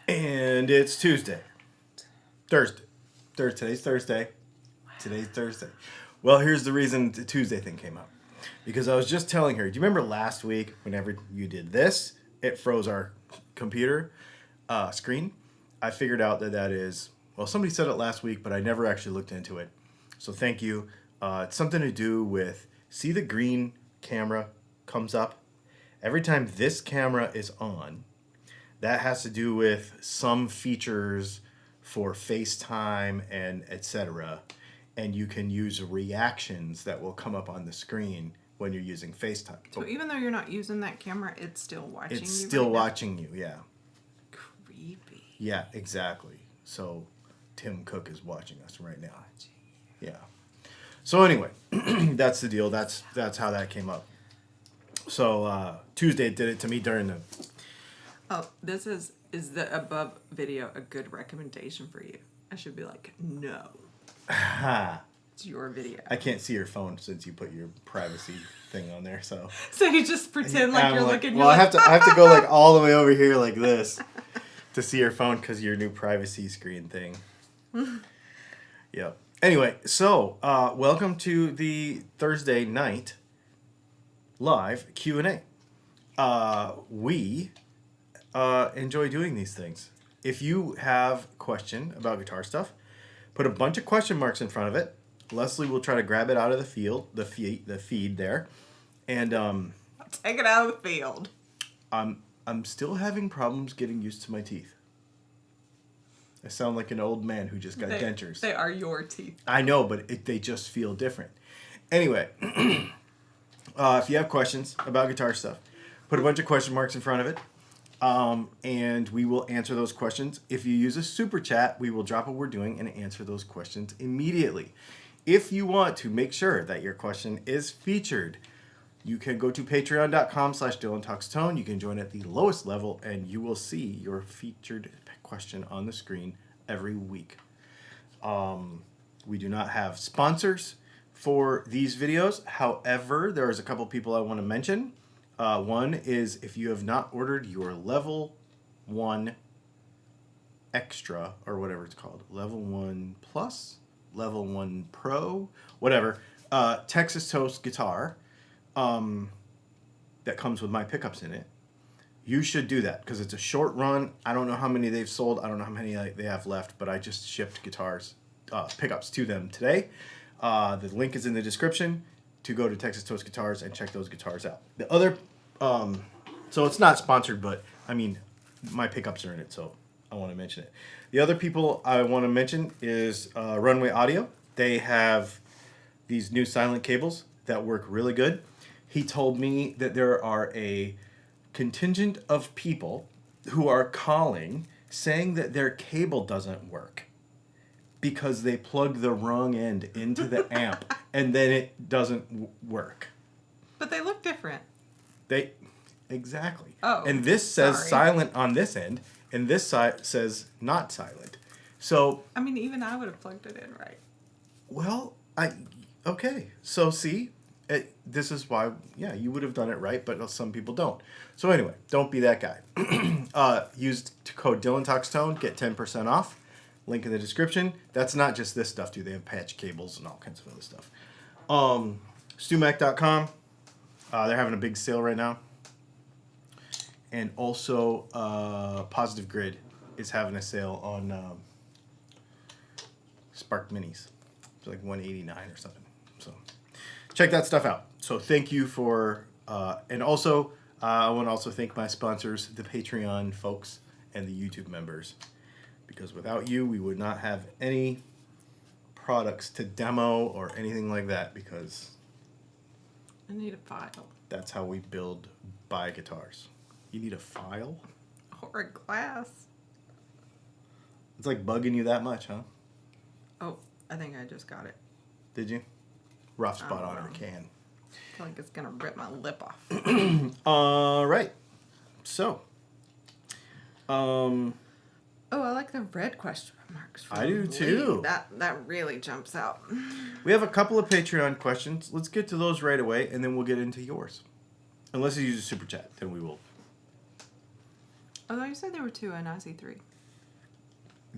And it's Tuesday. Thursday. Today's Thursday. Today's Thursday. Well, here's the reason the Tuesday thing came up. Because I was just telling her, do you remember last week whenever you did this, it froze our computer screen? I figured out that is, well, somebody said it last week, but I never actually looked into it. So thank you. It's something to do with, see the green camera comes up? Every time this camera is on, that has to do with some features for FaceTime and etc. And you can use reactions that will come up on the screen when you're using FaceTime. So even though you're not using that camera, it's still watching you. It's still watching you, yeah. Creepy. Yeah, exactly. So Tim Cook is watching us right now. Yeah. So anyway, that's the deal. That's how that came up. So Tuesday did it to me during the... Oh, this is the above video a good recommendation for you? I should be like, no. It's your video. I can't see your phone since you put your privacy thing on there, so... So you just pretend like you're looking... Well, I have to go like all the way over here like this to see your phone because your new privacy screen thing. Yep. Anyway, so welcome to the Thursday night live Q&A. We enjoy doing these things. If you have a question about guitar stuff, put a bunch of question marks in front of it. Leslie will try to grab it out of the feed there, and take it out of the field. I'm still having problems getting used to my teeth. I sound like an old man who just got dentures. They are your teeth. I know, but they just feel different. Anyway, if you have questions about guitar stuff, put a bunch of question marks in front of it, and we will answer those questions. If you use a super chat, we will drop what we're doing and answer those questions immediately. If you want to make sure that your question is featured, you can go to patreon.com/DylanTalksTone. You can join at the lowest level, and you will see your featured question on the screen every week. We do not have sponsors for these videos. However, there's a couple people I want to mention. One is if you have not ordered your level 1 extra, or whatever it's called, level 1 plus, level 1 pro, whatever, Texas Toast guitar that comes with my pickups in it, you should do that because it's a short run. I don't know how many they've sold. I don't know how many they have left, but I just shipped guitars, pickups to them today. The link is in the description to go to Texas Toast Guitars and check those guitars out. The other, so it's not sponsored, but I mean, my pickups are in it, so I want to mention it. The other people I want to mention is Runway Audio. They have these new silent cables that work really good. He told me that there are a contingent of people who are calling saying that their cable doesn't work because they plug the wrong end into the amp and then it doesn't work. But they look different. Exactly. Oh, and this says silent on this end, and this side says not silent. So I mean, even I would have plugged it in right. Well, okay. So see, this is why, yeah, you would have done it right, but some people don't. So anyway, don't be that guy. Use code DylanTalksTone, get 10% off. Link in the description. That's not just this stuff, too. They have patch cables and all kinds of other stuff. StuMac.com. They're having a big sale right now. And also, Positive Grid is having a sale on Spark Minis. It's like $189 or something. So check that stuff out. So thank you for, and also, I want to also thank my sponsors, the Patreon folks and the YouTube members. Because without you, we would not have any products to demo or anything like that, because I need a file. That's how we buy guitars. You need a file? Or a glass. It's like bugging you that much, huh? Oh, I think I just got it. Did you? Rough spot on her can. I feel like it's going to rip my lip off. All right. So. Oh, I like the red question marks. I do too. That really jumps out. We have a couple of Patreon questions. Let's get to those right away, and then we'll get into yours. Unless you use a super chat, then we will. Although you said there were two, and I see three.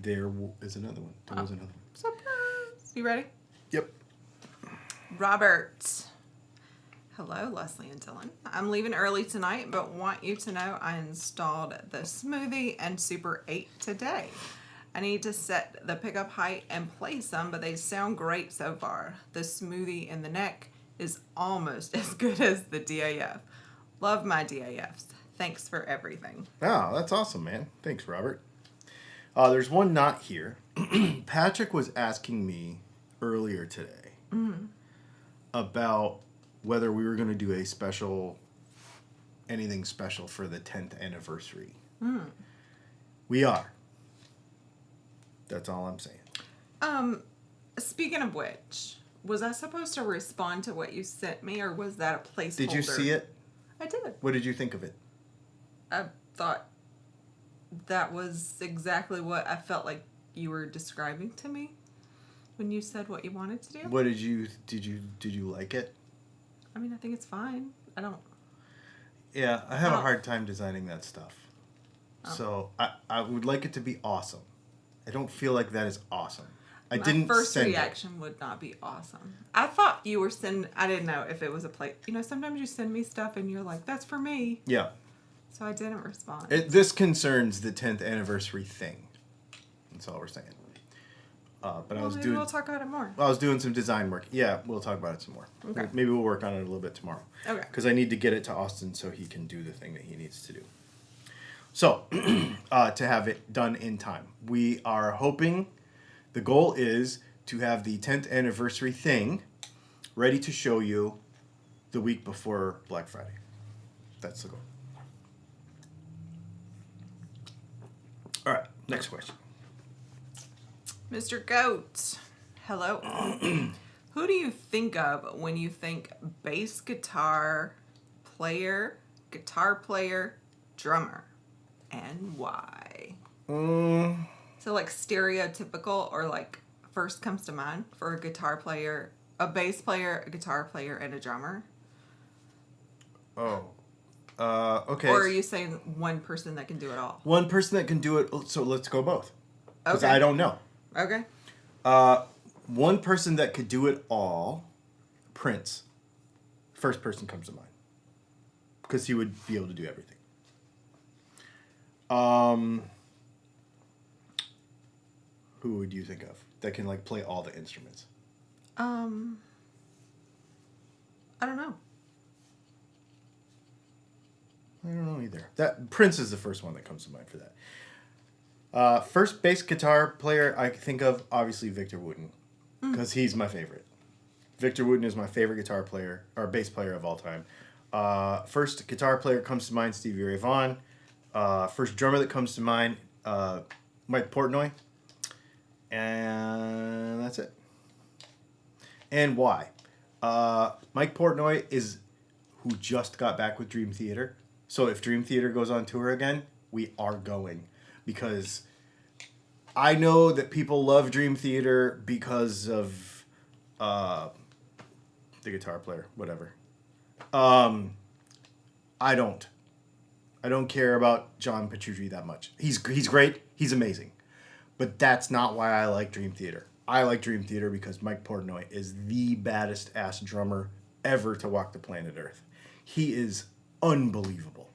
There is another one. There was another one. Surprise! You ready? Yep. Robert. Hello, Leslie and Dylan. I'm leaving early tonight, but want you to know I installed the Smoothie and Super 8 today. I need to set the pickup height and place them, but they sound great so far. The Smoothie in the neck is almost as good as the DAF. Love my DAFs. Thanks for everything. Oh, that's awesome, man. Thanks, Robert. There's one not here. Patrick was asking me earlier today about whether we were going to do a special, anything special for the 10th anniversary. We are. That's all I'm saying. Speaking of which, was I supposed to respond to what you sent me, or was that a placeholder? Did you see it? I did. What did you think of it? I thought that was exactly what I felt like you were describing to me when you said what you wanted to do. What did you like it? I mean, I think it's fine. I don't. Yeah, I have a hard time designing that stuff. So I would like it to be awesome. I don't feel like that is awesome. My first reaction would not be awesome. I thought you were I didn't know if it was a play. You know, sometimes you send me stuff and you're like, that's for me. Yeah. So I didn't respond. This concerns the 10th anniversary thing. That's all we're saying. But maybe we'll talk about it more. I was doing some design work. Yeah, we'll talk about it some more. Okay. Maybe we'll work on it a little bit tomorrow. Okay. Because I need to get it to Austin so he can do the thing that he needs to do. So, to have it done in time. We are hoping, the goal is to have the 10th anniversary thing ready to show you the week before Black Friday. That's the goal. All right, next question. Mr. Goat, hello. Who do you think of when you think bass guitar player, drummer, and why? So like stereotypical, or like first comes to mind for a guitar player, a bass player, a guitar player, and a drummer? Oh. Okay. Or are you saying one person that can do it all? One person that can do it, so let's go both. Because Okay. I don't know. Okay. One person that could do it all, Prince. First person comes to mind. Because he would be able to do everything. Who would you think of that can like play all the instruments? I don't know. I don't know either. That Prince is the first one that comes to mind for that. First bass guitar player I think of, obviously Victor Wooten, because he's my favorite. Victor Wooten is my favorite guitar player or bass player of all time. First guitar player comes to mind, Stevie Ray Vaughan. First drummer that comes to mind, Mike Portnoy, and that's it. And why? Mike Portnoy is who just got back with Dream Theater. So if Dream Theater goes on tour again, we are going. Because I know that people love Dream Theater because of the guitar player, whatever. I don't. I don't care about John Petrucci that much. He's great. He's amazing. But that's not why I like Dream Theater. I like Dream Theater because Mike Portnoy is the baddest ass drummer ever to walk the planet Earth. He is unbelievable.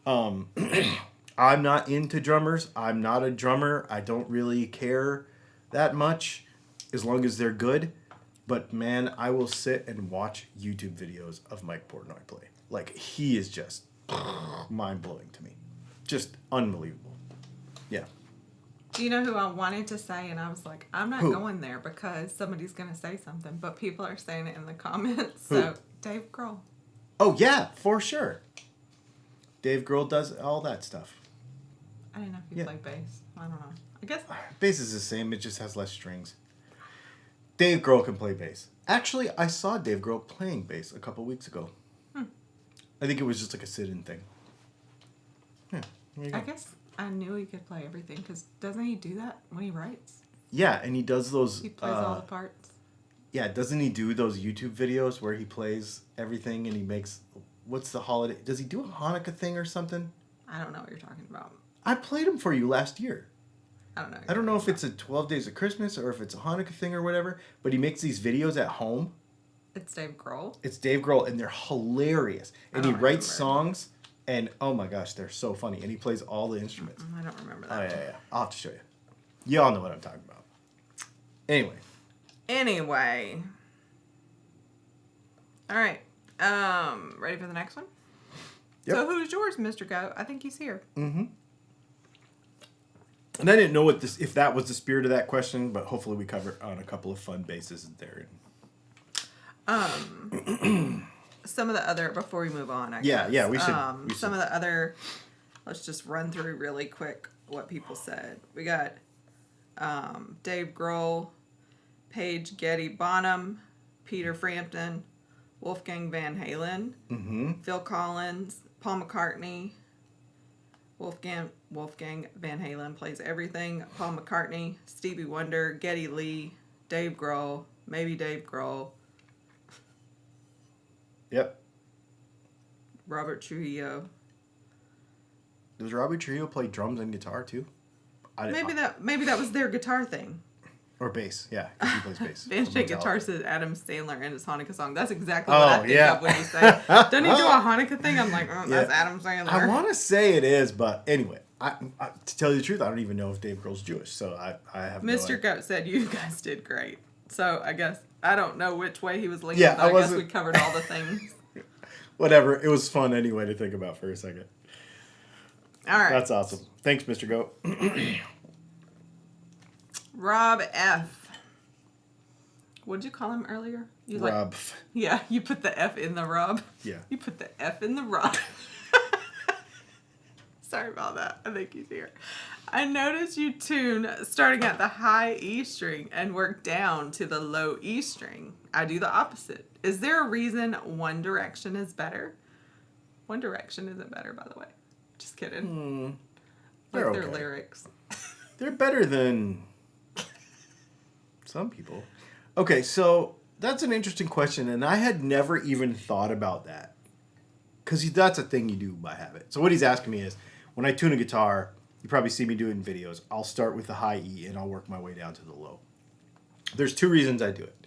I'm not into drummers. I'm not a drummer. I don't really care that much as long as they're good. But man, I will sit and watch YouTube videos of Mike Portnoy play. Like, he is just mind-blowing to me. Just unbelievable. Yeah. Do you know who I wanted to say? And I was like, I'm not going there because somebody's going to say something. But people are saying it in the comments. Who? So, Dave Grohl. Oh, yeah, for sure. Dave Grohl does all that stuff. I didn't know if you played bass. I don't know. I guess. Bass is the same. It just has less strings. Dave Grohl can play bass. Actually, I saw Dave Grohl playing bass a couple weeks ago. I think it was just like a sit-in thing. Yeah, there you go. I guess I knew he could play everything because doesn't he do that when he writes? Yeah, and he does those... He plays all the parts. Yeah, doesn't he do those YouTube videos where he plays everything and he makes... What's the holiday? Does he do a Hanukkah thing or something? I don't know what you're talking about. I played him for you last year. I don't know. I don't know if it's a 12 Days of Christmas or if it's a Hanukkah thing or whatever, but he makes these videos at home. It's Dave Grohl. It's Dave Grohl, and they're hilarious. And he writes songs, and oh my gosh, they're so funny. And he plays all the instruments. I don't remember that. Oh, yeah. I'll have to show you. You all know what I'm talking about. Anyway. All right. Ready for the next one? Yep. So who's yours, Mr. Goat? I think he's here. Mm-hmm. And I didn't know if that was the spirit of that question, but hopefully we cover it on a couple of fun bases there. Some of the other, before we move on, I guess. Yeah, we should. Some of the other, let's just run through really quick what people said. We got Dave Grohl, Paige Getty Bonham, Peter Frampton, Wolfgang Van Halen, Phil Collins, Paul McCartney. Wolfgang Van Halen plays everything. Paul McCartney, Stevie Wonder, Geddy Lee, Dave Grohl, maybe Dave Grohl. Yep. Robert Trujillo. Does Robert Trujillo play drums and guitar too? Maybe that was their guitar thing. Or bass, yeah, because he plays bass. Bandshake Guitar says Adam Sandler in his Hanukkah song. That's exactly what I think of when you say, doesn't he do a Hanukkah thing? I'm like, that's Adam Sandler. I want to say it is, but anyway, to tell you the truth, I don't even know if Dave Grohl's Jewish, so I have no idea. Mr. Goat said you guys did great. So I guess, I don't know which way he was leaning, but I guess we covered all the things. Whatever, it was fun anyway to think about for a second. All right. That's awesome. Thanks, Mr. Goat. Rob F. What did you call him earlier? Rob. Yeah, you put the F in the Rob. Yeah. You put the F in the Rob. Sorry about that. I think he's here. I noticed you tune starting at the high E string and work down to the low E string. I do the opposite. Is there a reason one direction is better? One Direction isn't better, by the way. Just kidding. They're their okay. lyrics. They're better than some people. Okay, so that's an interesting question, and I had never even thought about that. Because that's a thing you do by habit. So what he's asking me is, when I tune a guitar, you probably see me do it in videos, I'll start with the high E and I'll work my way down to the low. There's 2 reasons I do it.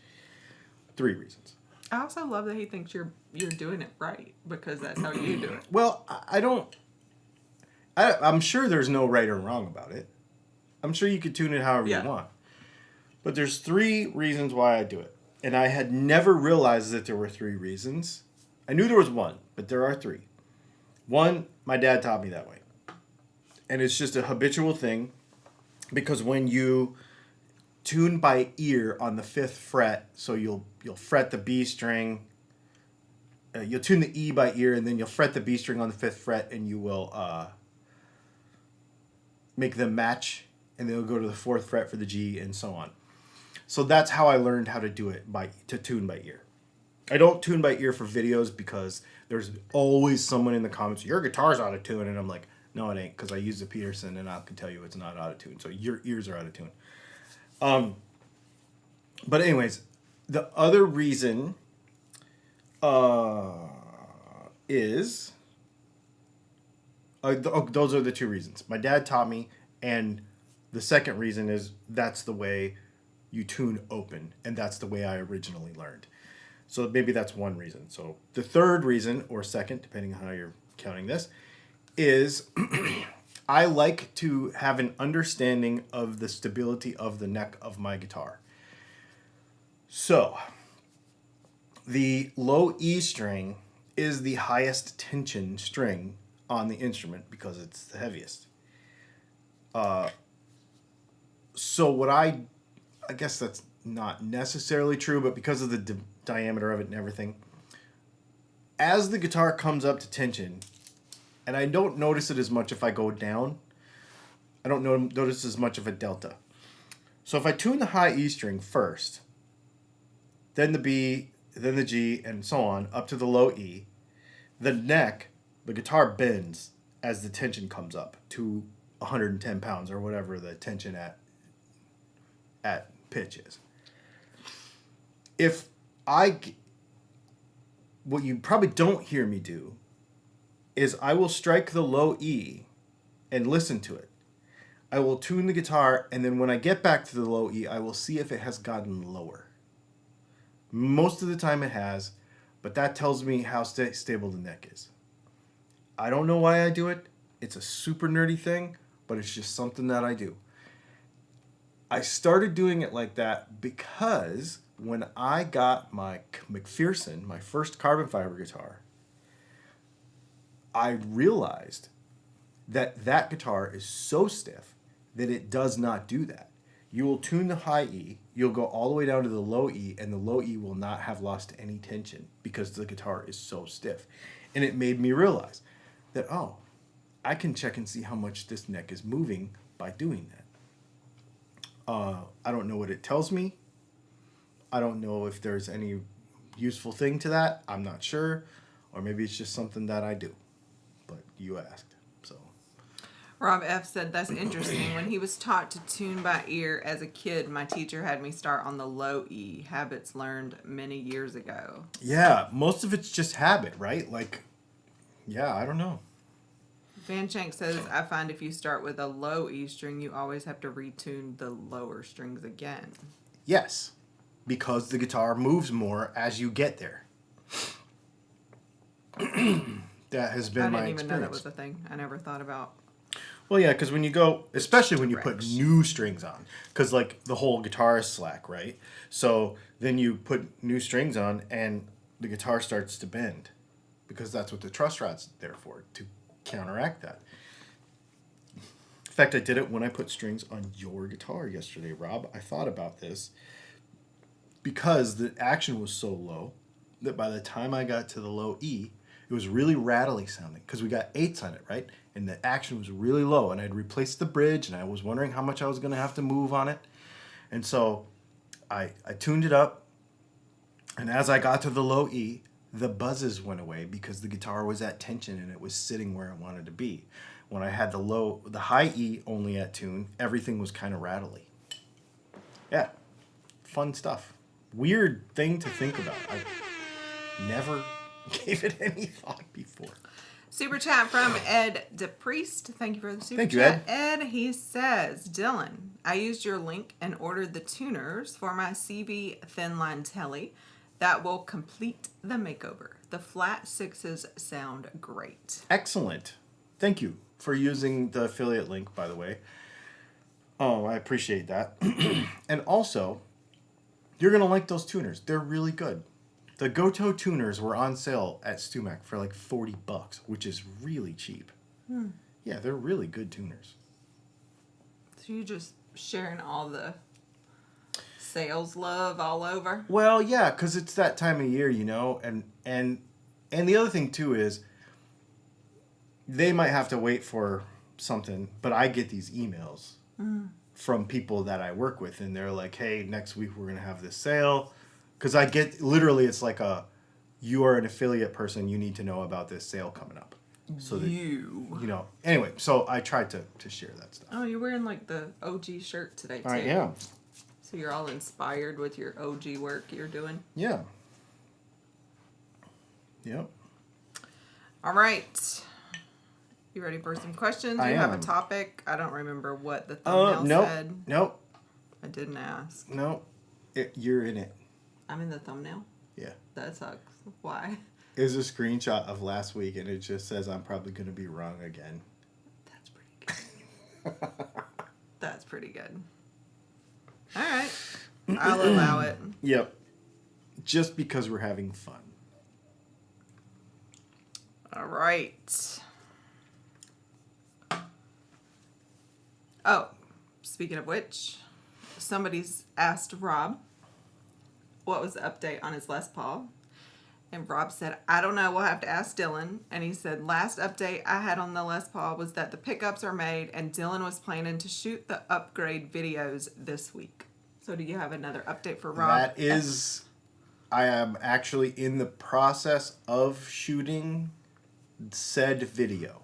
3 reasons. I also love that he thinks you're doing it right, because that's how you do it. Well, I'm sure there's no right or wrong about it. I'm sure you could tune it however you want. But there's 3 reasons why I do it. And I had never realized that there were 3 reasons. I knew there was 1, but there are 3. 1, my dad taught me that way. And it's just a habitual thing, because when you tune by ear on the 5th fret, so you'll fret the B string, you'll tune the E by ear, and then you'll fret the B string on the 5th fret, and you will make them match, and then you'll go to the 4th fret for the G, and so on. So that's how I learned how to do it, to tune by ear. I don't tune by ear for videos because there's always someone in the comments, your guitar's out of tune, and I'm like, no, it ain't, because I use the Peterson, and I can tell you it's not out of tune. So your ears are out of tune. But anyways, the other reason is... those are the 2 reasons. My dad taught me, and the second reason is that's the way you tune open, and that's the way I originally learned. So maybe that's 1 reason. So the 3rd reason, or second, depending on how you're counting this, is I like to have an understanding of the stability of the neck of my guitar. So the low E string is the highest tension string on the instrument because it's the heaviest. So what I guess that's not necessarily true, but because of the diameter of it and everything, as the guitar comes up to tension, and I don't notice it as much if I go down, I don't notice as much of a delta. So if I tune the high E string first, then the B, then the G, and so on, up to the low E, the neck, the guitar bends as the tension comes up to 110 pounds or whatever the tension at pitch is. What you probably don't hear me do is I will strike the low E and listen to it. I will tune the guitar, and then when I get back to the low E, I will see if it has gotten lower. Most of the time it has, but that tells me how stable the neck is. I don't know why I do it. It's a super nerdy thing, but it's just something that I do. I started doing it like that because when I got my McPherson, my first carbon fiber guitar, I realized that that guitar is so stiff that it does not do that. You will tune the high E, you'll go all the way down to the low E, and the low E will not have lost any tension because the guitar is so stiff. And it made me realize that, oh, I can check and see how much this neck is moving by doing that. I don't know what it tells me. I don't know if there's any useful thing to that. I'm not sure. Or maybe it's just something that I do. But you asked, so. Rob F. said, that's interesting. When he was taught to tune by ear as a kid, my teacher had me start on the low E, habits learned many years ago. Yeah, most of it's just habit, right? Like, yeah, I don't know. Van Shank says, I find if you start with a low E string, you always have to retune the lower strings again. Yes, because the guitar moves more as you get there. That has been my experience. I didn't even know that was a thing. I never thought about. Well, yeah, because when you go, especially when you put new strings on, because like the whole guitar is slack, right? So then you put new strings on and the guitar starts to bend because that's what the truss rod's there for, to counteract that. In fact, I did it when I put strings on your guitar yesterday, Rob. I thought about this because the action was so low that by the time I got to the low E, it was really rattly sounding because we got eights on it, right? And the action was really low, and I'd replaced the bridge, and I was wondering how much I was going to have to move on it. And so I tuned it up, and as I got to the low E, the buzzes went away because the guitar was at tension and it was sitting where it wanted to be. When I had the high E only at tune, everything was kind of rattly. Yeah, fun stuff. Weird thing to think about. I never gave it any thought before. Super chat from Ed DePriest. Thank you for the super Thank you, chat. Ed, he says, Dylan, I used your link and ordered the tuners for my CB thin line telly that will complete the makeover. The flat sixes sound great. Excellent. Thank you for using the affiliate link, by the way. Oh, I appreciate that. And also, you're going to like those tuners. They're really good. The Goto tuners were on sale at StewMac for like $40, which is really cheap. Yeah, they're really good tuners. So you're just sharing all the sales love all over? Well, yeah, because it's that time of year, you know, and the other thing too is they might have to wait for something, but I get these emails from people that I work with, and they're like, hey, next week we're going to have this sale. Because I get, literally, it's like you are an affiliate person, you need to know about this sale coming up. So that, you know, anyway, so I tried to share that stuff. Oh, you're wearing like the OG shirt today, too. I am. So you're all inspired with your OG work you're doing? Yeah. Yep. All right. You ready for some questions? I You have a am. topic? I don't remember what the thumbnail said. Nope. I didn't ask. Nope. You're in it. I'm in the thumbnail? Yeah. That sucks. Why? It's a screenshot of last week, and it just says I'm probably going to be wrong again. That's pretty good. That's pretty good. All right. I'll allow it. Yep. Just because we're having fun. All right. Oh, speaking of which, somebody's asked Rob what was the update on his Les Paul. And Rob said, I don't know, we'll have to ask Dylan. And he said, last update I had on the Les Paul was that the pickups are made and Dylan was planning to shoot the upgrade videos this week. So do you have another update for Rob? That is, I am actually in the process of shooting said video.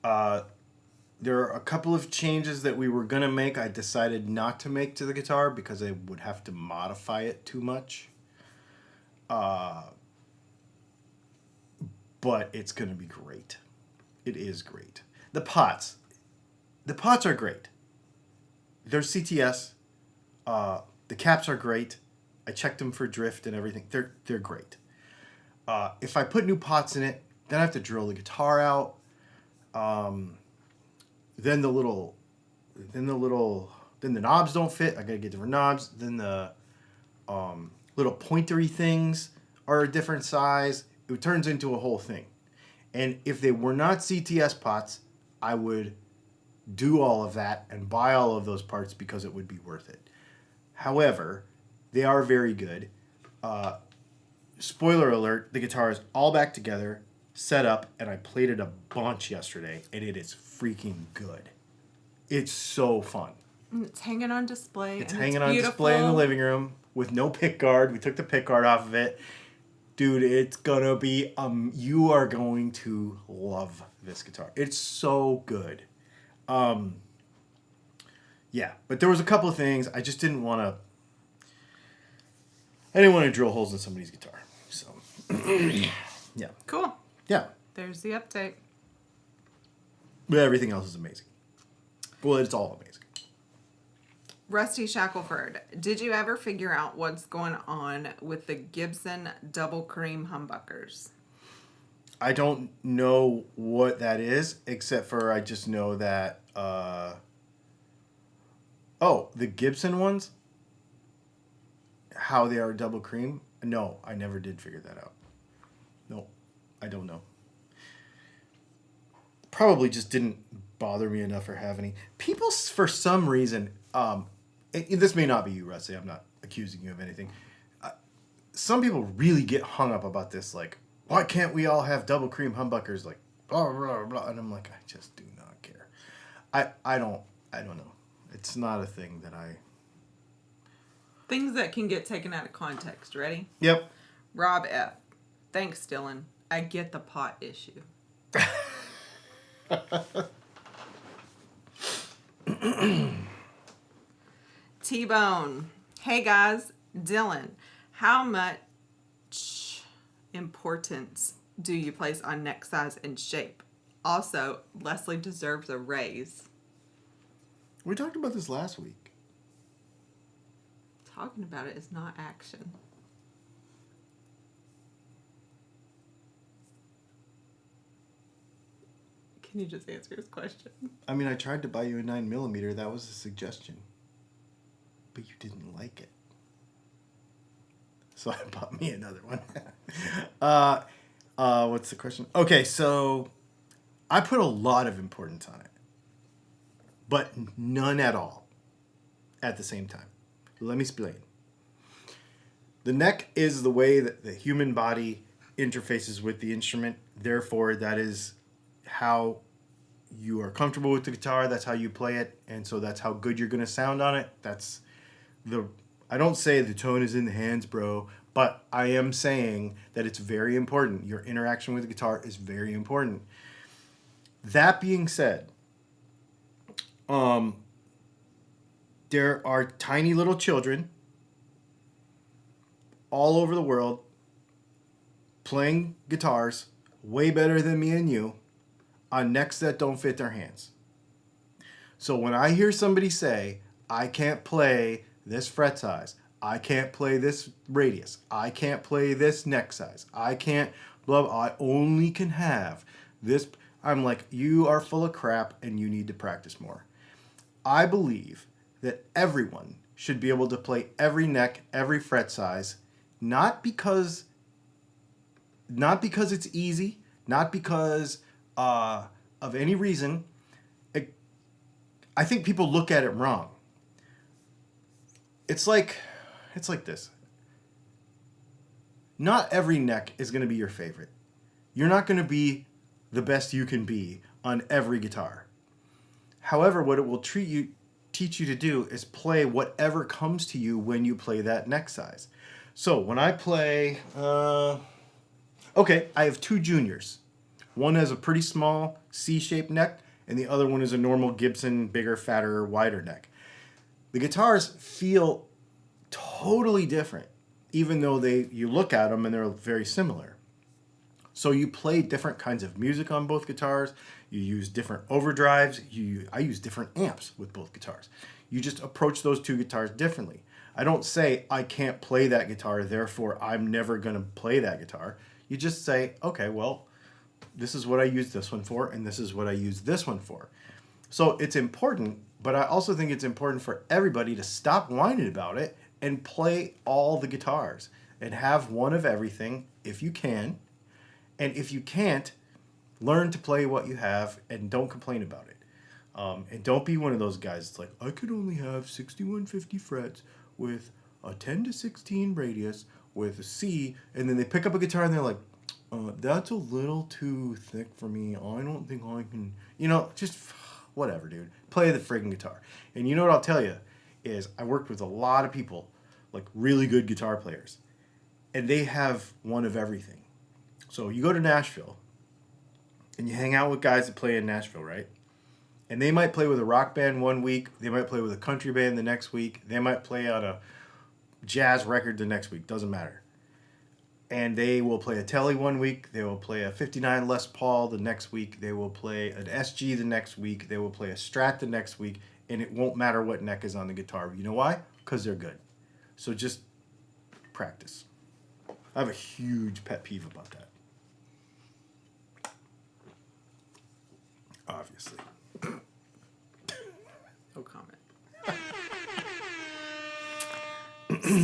There are a couple of changes that we were going to make. I decided not to make to the guitar because I would have to modify it too much. But it's going to be great. It is great. The pots. the pots are great. They're CTS. The caps are great. I checked them for drift and everything. They're great. If I put new pots in it, then I have to drill the guitar out. Then the knobs don't fit. I gotta get different knobs. Then the little pointery things are a different size. It turns into a whole thing. And if they were not CTS pots, I would do all of that and buy all of those parts because it would be worth it. However, they are very good. Spoiler alert, the guitar is all back together, set up, and I played it a bunch yesterday, and it is freaking good. It's so fun. It's hanging on display. It's hanging on display in the living room with no pick guard. We took the pick guard off of it. Dude, it's gonna be, you are going to love this guitar. It's so good. Yeah, but there was a couple of things I just didn't want to drill holes in somebody's guitar. So, yeah. Cool. Yeah. There's the update. But everything else is amazing. Well, it's all amazing. Rusty Shackelford, did you ever figure out what's going on with the Gibson double cream humbuckers? I don't know what that is, except for I just know that, the Gibson ones, how they are double cream. No, I never did figure that out. No, I don't know. Probably just didn't bother me enough or have any. People, for some reason, this may not be you, Rusty. I'm not accusing you of anything. Some people really get hung up about this, like, why can't we all have double cream humbuckers? Like, blah, blah, blah, blah. And I'm like, I just do not care. I don't know. It's not a thing that I... Things that can get taken out of context. Ready? Yep. Rob F. Thanks, Dylan. I get the pot issue. T-Bone. Hey, guys. Dylan, how much importance do you place on neck size and shape? Also, Leslie deserves a raise. We talked about this last week. Talking about it is not action. Can you just answer his question? I mean, I tried to buy you a 9mm. That was a suggestion. But you didn't like it. So I bought me another one. What's the question? Okay, so I put a lot of importance on it. But none at all at the same time. Let me explain. The neck is the way that the human body interfaces with the instrument. Therefore, that is how you are comfortable with the guitar. That's how you play it. And so that's how good you're going to sound on it. I don't say the tone is in the hands, bro. But I am saying that it's very important. Your interaction with the guitar is very important. That being said, there are tiny little children all over the world playing guitars way better than me and you on necks that don't fit their hands. So when I hear somebody say, I can't play this fret size, I can't play this radius, I can't play this neck size, I can't, blah, I only can have this, I'm like, you are full of crap and you need to practice more. I believe that everyone should be able to play every neck, every fret size, not because it's easy, not because of any reason. I think people look at it wrong. It's like this. Not every neck is going to be your favorite. You're not going to be the best you can be on every guitar. However, what it will teach you to do is play whatever comes to you when you play that neck size. So when I play, I have two juniors. One has a pretty small C-shaped neck, and the other one is a normal Gibson, bigger, fatter, wider neck. The guitars feel totally different, even though you look at them and they're very similar. So you play different kinds of music on both guitars. You use different overdrives. I use different amps with both guitars. You just approach those two guitars differently. I don't say I can't play that guitar, therefore I'm never going to play that guitar. You just say, okay, well, this is what I use this one for, and this is what I use this one for. So it's important, but I also think it's important for everybody to stop whining about it and play all the guitars and have one of everything if you can. And if you can't, learn to play what you have and don't complain about it. And don't be one of those guys that's like, I could only have 6150 frets with a 10 to 16 radius with a C, and then they pick up a guitar and they're like, that's a little too thick for me. I don't think I can, just whatever, dude. Play the friggin' guitar. And you know what I'll tell you is I worked with a lot of people, like really good guitar players, and they have one of everything. So you go to Nashville and you hang out with guys that play in Nashville, right? And they might play with a rock band one week. They might play with a country band the next week. They might play on a jazz record the next week. Doesn't matter. And they will play a Tele one week. They will play a 59 Les Paul the next week. They will play an SG the next week. They will play a Strat the next week. And it won't matter what neck is on the guitar. You know why? Because they're good. So just practice. I have a huge pet peeve about that. Obviously. No comment.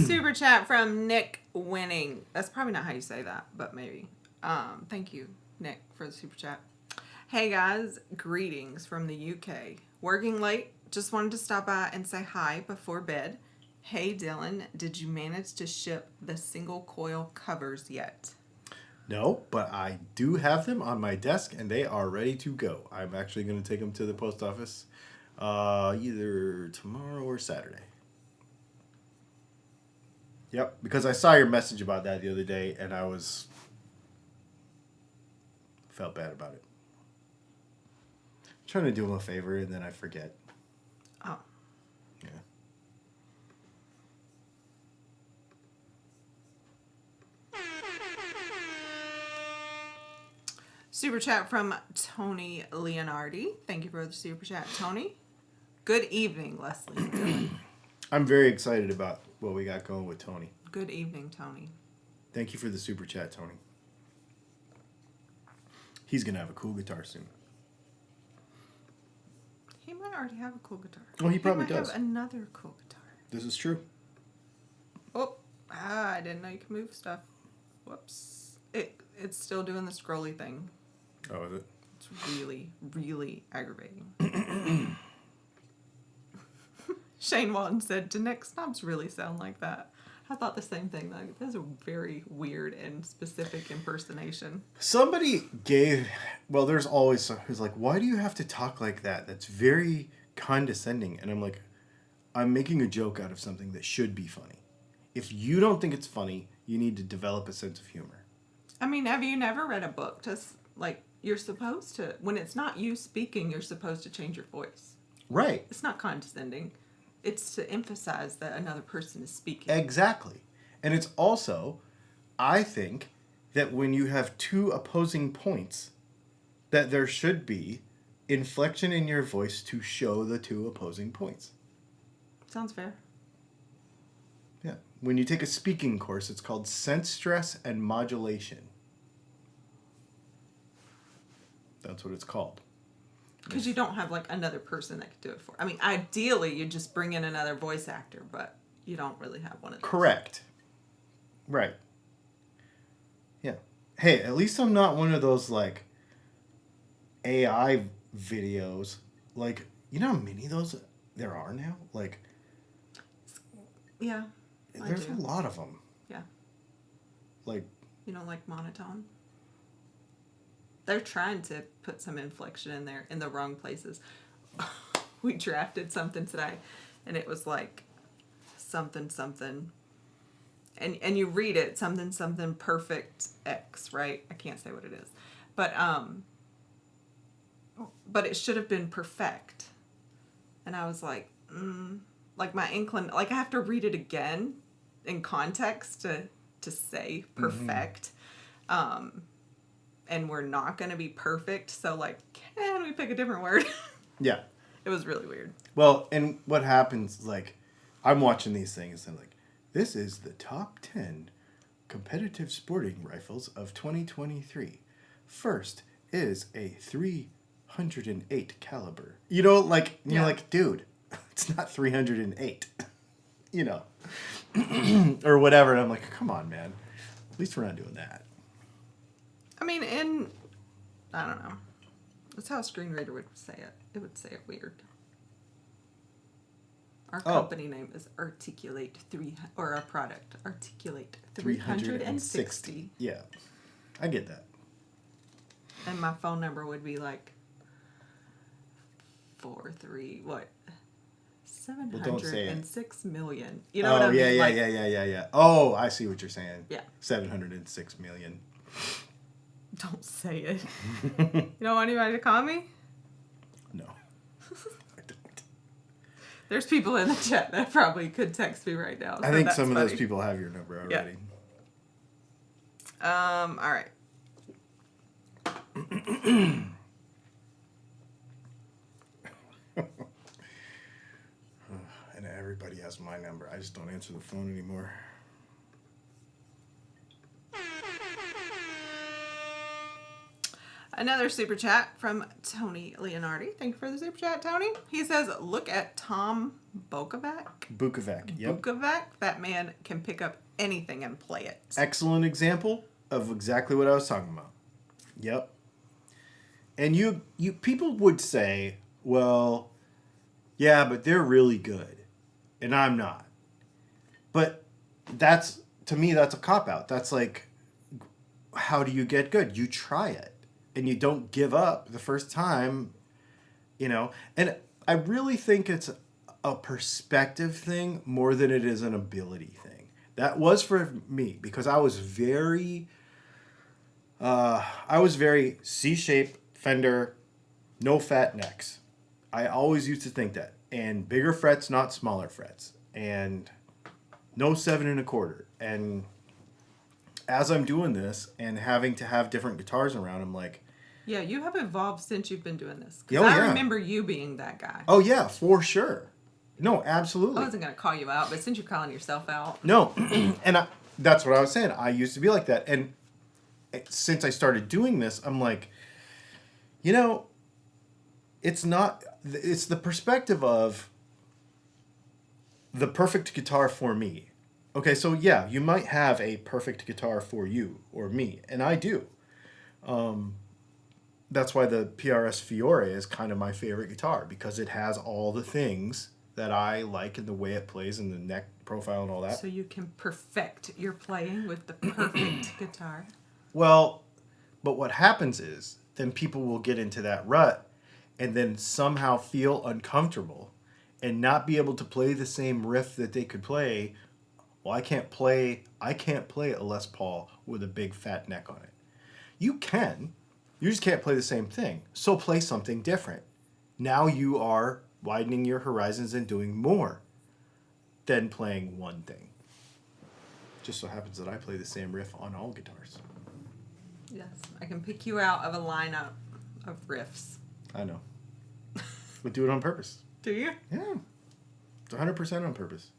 Super chat from Nick Winning. That's probably not how you say that, but maybe. Thank you, Nick, for the super chat. Hey guys, greetings from the UK. Working late, just wanted to stop by and say hi before bed. Hey Dylan, did you manage to ship the single coil covers yet? No, but I do have them on my desk, and they are ready to go. I'm actually going to take them to the post office either tomorrow or Saturday. Yep, because I saw your message about that the other day, and I felt bad about it. I'm trying to do him a favor, and then I forget. Oh. Yeah. Super chat from Tony Leonardi. Thank you for the super chat, Tony. Good evening, Leslie. I'm very excited about what we got going with Tony. Good evening, Tony. Thank you for the super chat, Tony. He's going to have a cool guitar soon. He might already have a cool guitar. Oh, he probably might does. have another cool guitar. This is true. Oh, I didn't know you could move stuff. Whoops. It's still doing the scrolly thing. Oh, is it? It's really, really aggravating. Shane Walton said, do neck snobs really sound like that? I thought the same thing. Like, that's a very weird and specific impersonation. Somebody there's always someone who's like, why do you have to talk like that? That's very condescending. And I'm like, I'm making a joke out of something that should be funny. If you don't think it's funny, you need to develop a sense of humor. I mean, have you never read a book you're supposed to, when it's not you speaking, you're supposed to change your voice. Right. It's not condescending. It's to emphasize that another person is speaking. Exactly. And it's also, I think, that when you have two opposing points, that there should be inflection in your voice to show the two opposing points. Sounds fair. Yeah. When you take a speaking course, it's called sense stress and modulation. That's what it's called. Because you don't have another person that could do it for. I mean, ideally, you just bring in another voice actor, but you don't really have one of those. Correct. Right. Yeah. Hey, at least I'm not one of those AI videos. You know how many of those there are now? Yeah. There's a lot of them. Yeah. You don't like monotone? They're trying to put some inflection in there in the wrong places. We drafted something today, and it was something something, and you read it something something perfect X, right? I can't say what it is, but it should have been perfect, and I was my I have to read it again in context to say perfect. and we're not going to be perfect. So, like, can we pick a different word? Yeah. It was really weird. Well, and what happens, like, I'm watching these things and, like, this is the top 10 competitive sporting rifles of 2023. First is a 308 caliber. You know, like, you're like, dude, it's not 308. You know. Or whatever. And I'm like, come on, man. At least we're not doing that. I mean, I don't know. That's how a screen reader would say it. It would say it weird. Our company name is Articulate 3, or our product, Articulate 360. Yeah. I get that. And my phone number would be like 706 million. You know what I mean? Yeah. Oh, I see what you're saying. Yeah. 706 million. Don't say it. You don't want anybody to call me? No. I don't. There's people in the chat that probably could text me right now. I think some of those people have your number already. Yeah. All right. And everybody has my number. I just don't answer the phone anymore. Another super chat from Tony Leonardi. Thank you for the super chat, Tony. He says, look at Tom Bukovac. Yep. Bukovac. That man can pick up anything and play it. Excellent example of exactly what I was talking about. Yep. And you people would say, well, yeah, but they're really good. And I'm not. But to me, that's a cop-out. That's like, how do you get good? You try it. And you don't give up the first time, you know. And I really think it's a perspective thing more than it is an ability thing. That was for me because I was very C-shaped fender, no fat necks. I always used to think that. And bigger frets, not smaller frets. And no 7 1/4. And as I'm doing this and having to have different guitars around, I'm like... Yeah, you have evolved since you've been doing this. Because I remember you being that guy. Oh, yeah, for sure. No, absolutely. I wasn't going to call you out, but since you're calling yourself out... No, and that's what I was saying. I used to be like that. And since I started doing this, I'm like, you know, it's the perspective of the perfect guitar for me. Okay, so yeah, you might have a perfect guitar for you or me, and I do. That's why the PRS Fiore is kind of my favorite guitar, because it has all the things that I like in the way it plays and the neck profile and all that. So you can perfect your playing with the perfect guitar. Well, but what happens is then people will get into that rut and then somehow feel uncomfortable and not be able to play the same riff that they could play. Well, I can't play a Les Paul with a big fat neck on it. You can. You just can't play the same thing. So play something different. Now you are widening your horizons and doing more than playing one thing. Just so happens that I play the same riff on all guitars. Yes, I can pick you out of a lineup of riffs. I know. But do it on purpose. Do you? Yeah. It's 100% on purpose.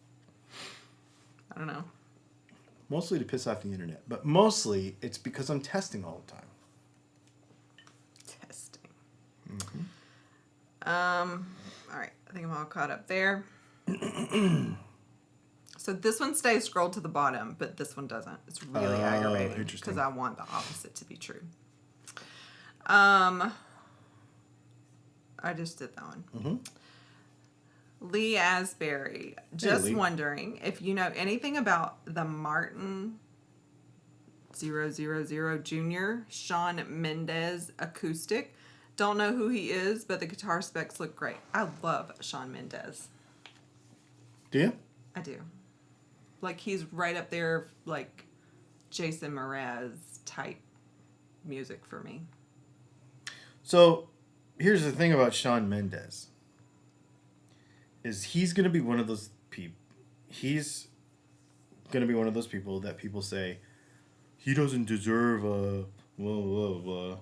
I don't know. Mostly to piss off the internet. But mostly it's because I'm testing all the time. Testing. Mm-hmm. All right. I think I'm all caught up there. So this one stays scrolled to the bottom, but this one doesn't. It's really aggravating because I want the opposite to be true. I just did that one. Mm-hmm. Lee Asbury. Just wondering if you know anything about the Martin 000 Jr. Shawn Mendes acoustic. Don't know who he is, but the guitar specs look great. I love Shawn Mendes. Do you? I do. Like, he's right up there, like, Jason Mraz type music for me. So, here's the thing about Shawn Mendes. Is he's going to be one of those people. He's going to be one of those people that people say, he doesn't deserve a Whoa,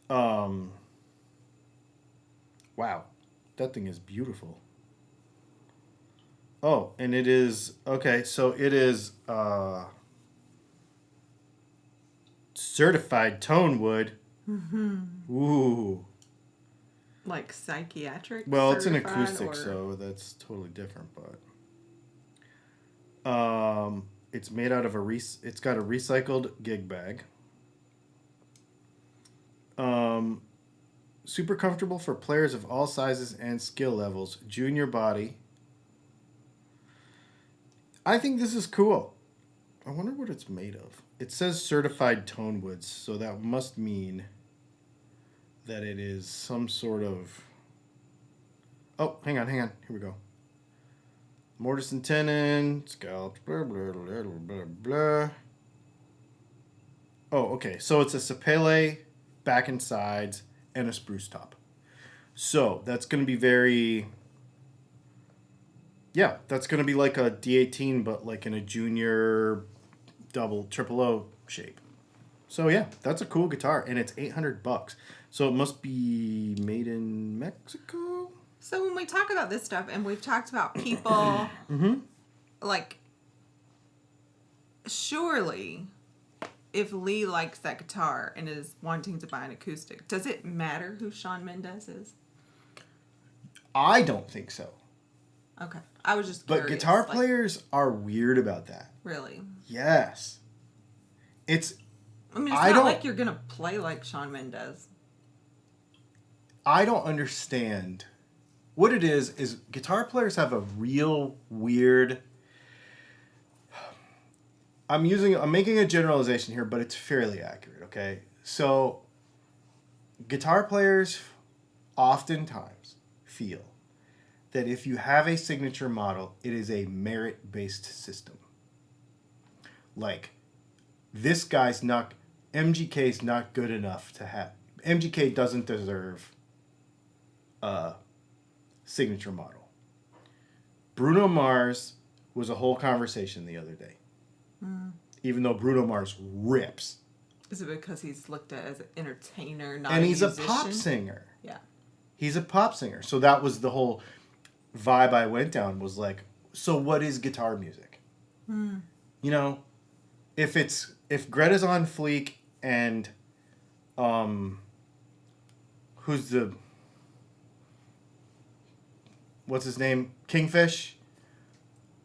whoa. Wow, that thing is beautiful. Oh, and it is okay. So it is certified tone wood. Ooh. Like psychiatric. Well, it's an certified, acoustic, or... so that's totally different. But it's made out of it's got a recycled gig bag. Super comfortable for players of all sizes and skill levels. Junior body. I think this is cool. I wonder what it's made of. It says certified tone woods, so that must mean that it is some sort of... Oh, hang on. Here we go. Mortise and tenon, scalped, blah, blah, blah, blah, blah. Oh, okay. So it's a sapele, back and sides, and a spruce top. So that's going to be very... Yeah, that's going to be like a D18, but like in a junior triple O shape. So yeah, that's a cool guitar, and it's $800. So it must be made in Mexico. So when we talk about this stuff, and we've talked about people, like, surely, if Lee likes that guitar and is wanting to buy an acoustic, does it matter who Shawn Mendes is? I don't think so. Okay, I was just curious. But guitar players are weird about that. Really? Yes. It's not like you're gonna play like Shawn Mendes. I don't understand. What it is guitar players have a real weird... I'm making a generalization here, but it's fairly accurate, okay? So, guitar players oftentimes feel that if you have a signature model, it is a merit-based system. Like, MGK's not good enough to have... MGK doesn't deserve a signature model. Bruno Mars was a whole conversation the other day. Even though Bruno Mars rips. Is it because he's looked at as an entertainer, not and a musician? musician? A pop singer. Yeah. He's a pop singer. So that was the whole vibe I went down, was like, so what is guitar music? You know, if Greta's on fleek and what's his name? Kingfish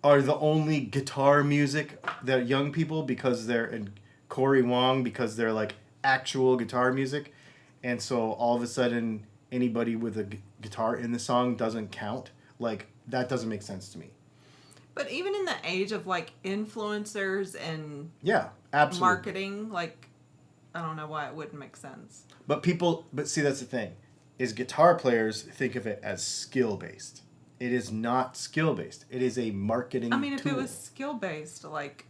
are the only guitar music that young people, because they're in Corey Wong, because they're like actual guitar music, and so all of a sudden anybody with a guitar in the song doesn't count. Like, that doesn't make sense to me. But even in the age of like influencers and absolutely, marketing, like, I don't know why it wouldn't make sense. But see, that's the thing, is guitar players think of it as skill based. It is not skill based. It is a marketing tool. If it was skill based, like,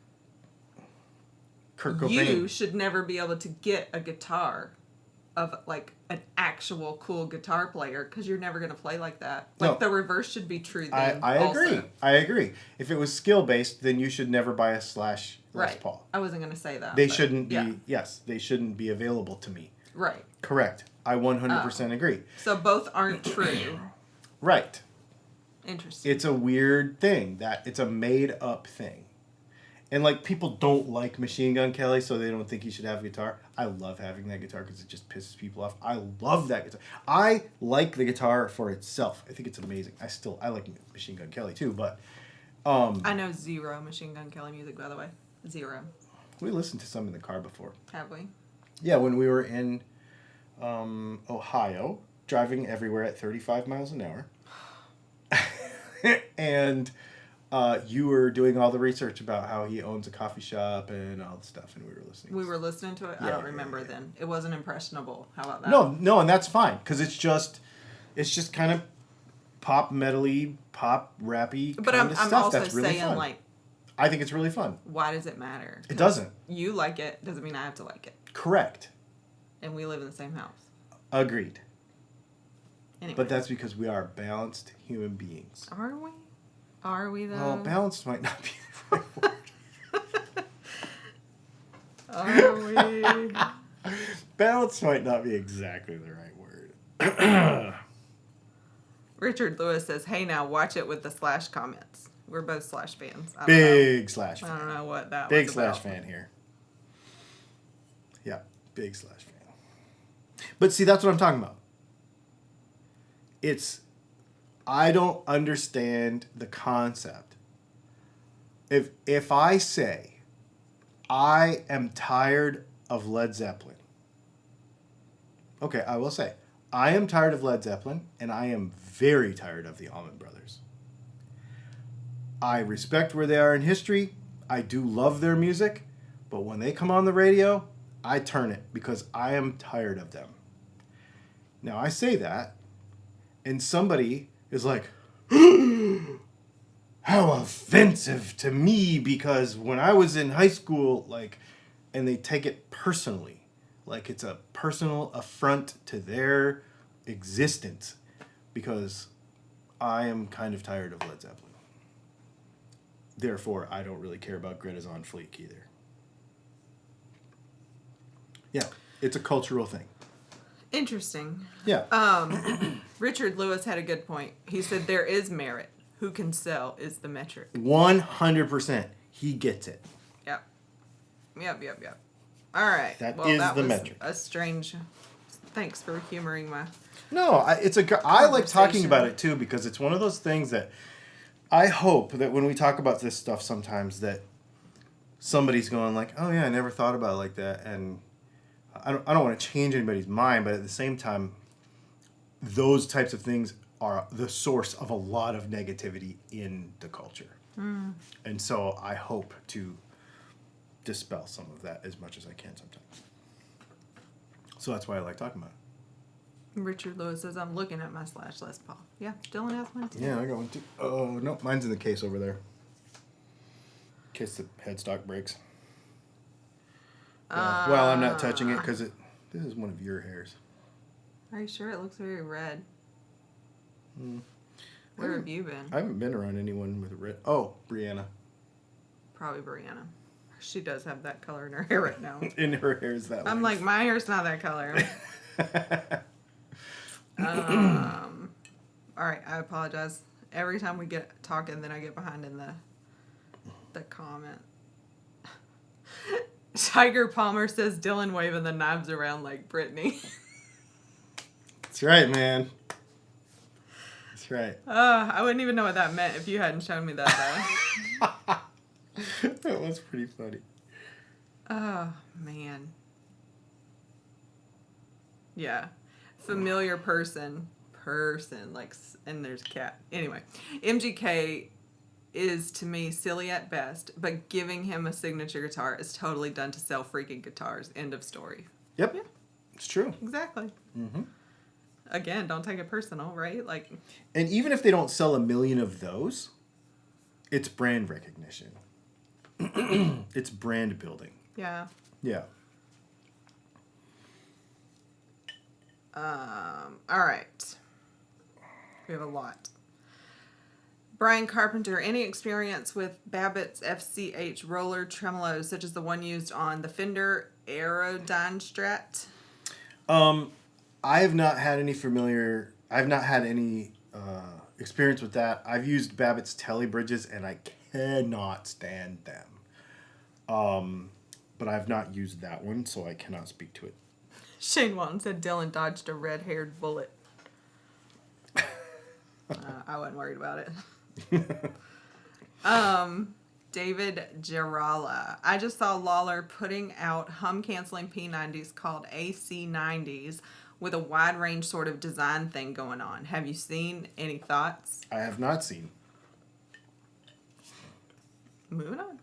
Kurt Cobain, you should never be able to get a guitar of like an actual cool guitar player, because you're never going to play like that. Like, the reverse should be true then. I agree. I agree. If it was skill based, then you should never buy a Slash Les Paul. I wasn't going to say that. They shouldn't be. Yes, they shouldn't be available to me. Right. Correct. I 100% agree. So both aren't true. Right. Interesting. It's a weird thing, that it's a made up thing. And like, people don't like Machine Gun Kelly, so they don't think he should have a guitar. I love having that guitar because it just pisses people off. I love that guitar. I like the guitar for itself. I think it's amazing. I like Machine Gun Kelly too, but I know zero Machine Gun Kelly music, by the way. Zero. We listened to some in the car before. Have we? Yeah, when we were in Ohio, driving everywhere at 35 miles an hour. And you were doing all the research about how he owns a coffee shop and all the stuff, and we were listening. We were listening to it? I don't remember then. It wasn't impressionable. How about that? No, and that's fine, because it's just kind of pop metal-y, pop rappy but kind of stuff. I'm also that's really saying, fun. like, I think it's really fun. Why does it matter? It doesn't. You like it doesn't mean I have to like it. Correct. And we live in the same house. Agreed. Anyway. But that's because we are balanced human beings. Are we? Are we, though? Well, balanced might not be the right word. Are we? Balance might not be exactly the right word. Richard Lewis says, "Hey, now watch it with the Slash comments." We're both Slash fans. Big Slash fan. I don't know what that Big was Slash about. fan here. Yeah, big Slash fan. But see, that's what I'm talking about. I don't understand the concept. If I say I am tired of Led Zeppelin, okay, I will say I am tired of Led Zeppelin, and I am very tired of the Allman Brothers. I respect where they are in history. I do love their music, but when they come on the radio, I turn it because I am tired of them. Now I say that, and somebody is like, how offensive to me, because when I was in high school, and they take it personally, like it's a personal affront to their existence, because I am kind of tired of Led Zeppelin. Therefore, I don't really care about Greta's on Fleek either. Yeah, it's a cultural thing. Interesting. Yeah. Richard Lewis had a good point. He said there is merit. Who can sell is the metric. 100%. He gets it. Yep. All right. That well, is that the was metric. a strange... Thanks for humoring my... No, I like talking about it too, because it's one of those things that I hope that when we talk about this stuff sometimes that somebody's going like, oh yeah, I never thought about it like that. And I don't want to change anybody's mind, but at the same time, those types of things are the source of a lot of negativity in the culture. Mm. And so I hope to dispel some of that as much as I can sometimes. So that's why I like talking about it. Richard Lewis says, I'm looking at my Slash Les Paul. Yeah, Dylan has one too. Yeah, I got one too. Oh, no, mine's in the case over there. In case the headstock breaks. Well, I'm not touching it because this is one of your hairs. Are you sure? It looks very red. Where have you been? I haven't been around anyone with red. Oh, Brianna. Probably Brianna. She does have that color in her hair right now. In her hair is that I'm like, my hair's not that color. All right, I apologize. Every time we get talking, then I get behind in the comment. Tiger Palmer says Dylan waving the knives around like Brittany. That's right, man. That's right. I wouldn't even know what that meant if you hadn't shown me that, though. That was pretty funny. Oh, man. Yeah. Familiar person, like, and there's cat. Anyway, MGK is, to me, silly at best, but giving him a signature guitar is totally done to sell freaking guitars. End of story. Yep. Yeah. It's true. Exactly. Mm-hmm. Again, don't take it personal, right? Like, and even if they don't sell 1 million of those, it's brand recognition. It's brand building. yeah. Yeah. All right. We have a lot. Brian Carpenter, any experience with Babbitt's FCH roller tremolos, such as the one used on the Fender Aerodyne Strat? I have not had any experience with that. I've used Babbitt's Telly bridges, and I cannot stand them. But I've not used that one, so I cannot speak to it. Shane Walton said Dylan dodged a red-haired bullet. I wasn't worried about it. David Gerala. I just saw Lawler putting out hum-canceling P90s called AC90s with a wide range sort of design thing going on. Have you seen? Any thoughts? I have not seen. Moving on.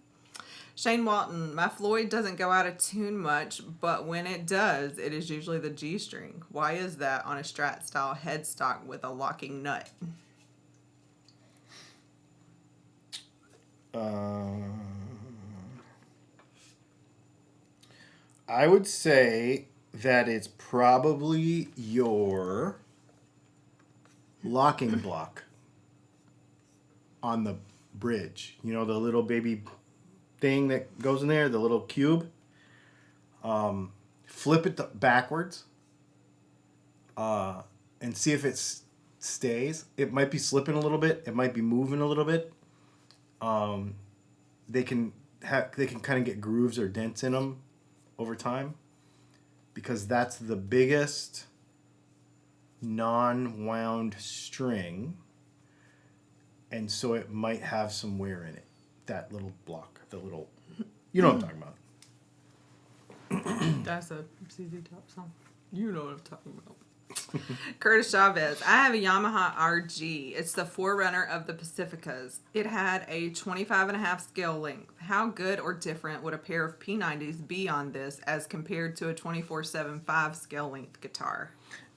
Shane Walton, my Floyd doesn't go out of tune much, but when it does, it is usually the G string. Why is that on a Strat style headstock with a locking nut? I would say that it's probably your locking block on the bridge. You know, the little baby thing that goes in there, the little cube. flip it backwards, and see if it stays. It might be slipping a little bit. It might be moving a little bit. They can kind of get grooves or dents in them over time, because that's the biggest non-wound string, and so it might have some wear in it. That little block, the little, you know what I'm talking about. That's a CZ Top song. You know what I'm talking about. Curtis Chavez. I have a Yamaha RG. It's the forerunner of the Pacificas. It had a 25.5 scale length. How good or different would a pair of P90s be on this as compared to a 24/7 scale length guitar?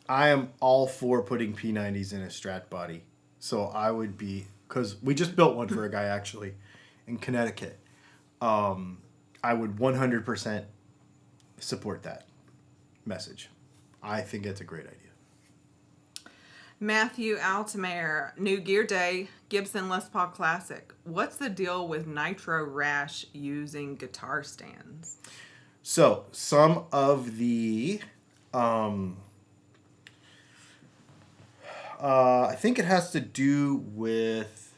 I am all for putting P90s in a Strat body. So I would be, because we just built one for a guy actually in Connecticut. I would 100% support that message. I think it's a great idea. Matthew Altamare. New Gear Day, Gibson Les Paul Classic. What's the deal with Nitro Rash using guitar stands? So some of the, I think it has to do with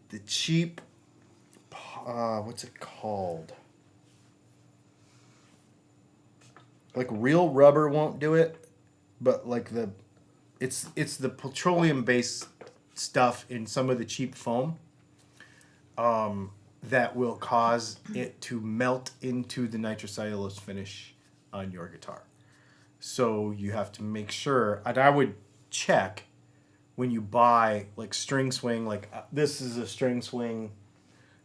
the cheap, what's it called? Like real rubber won't do it, but like it's the petroleum based stuff in some of the cheap foam that will cause it to melt into the nitrocellulose finish on your guitar. So you have to make sure, and I would check when you buy like string swing, like this is a string swing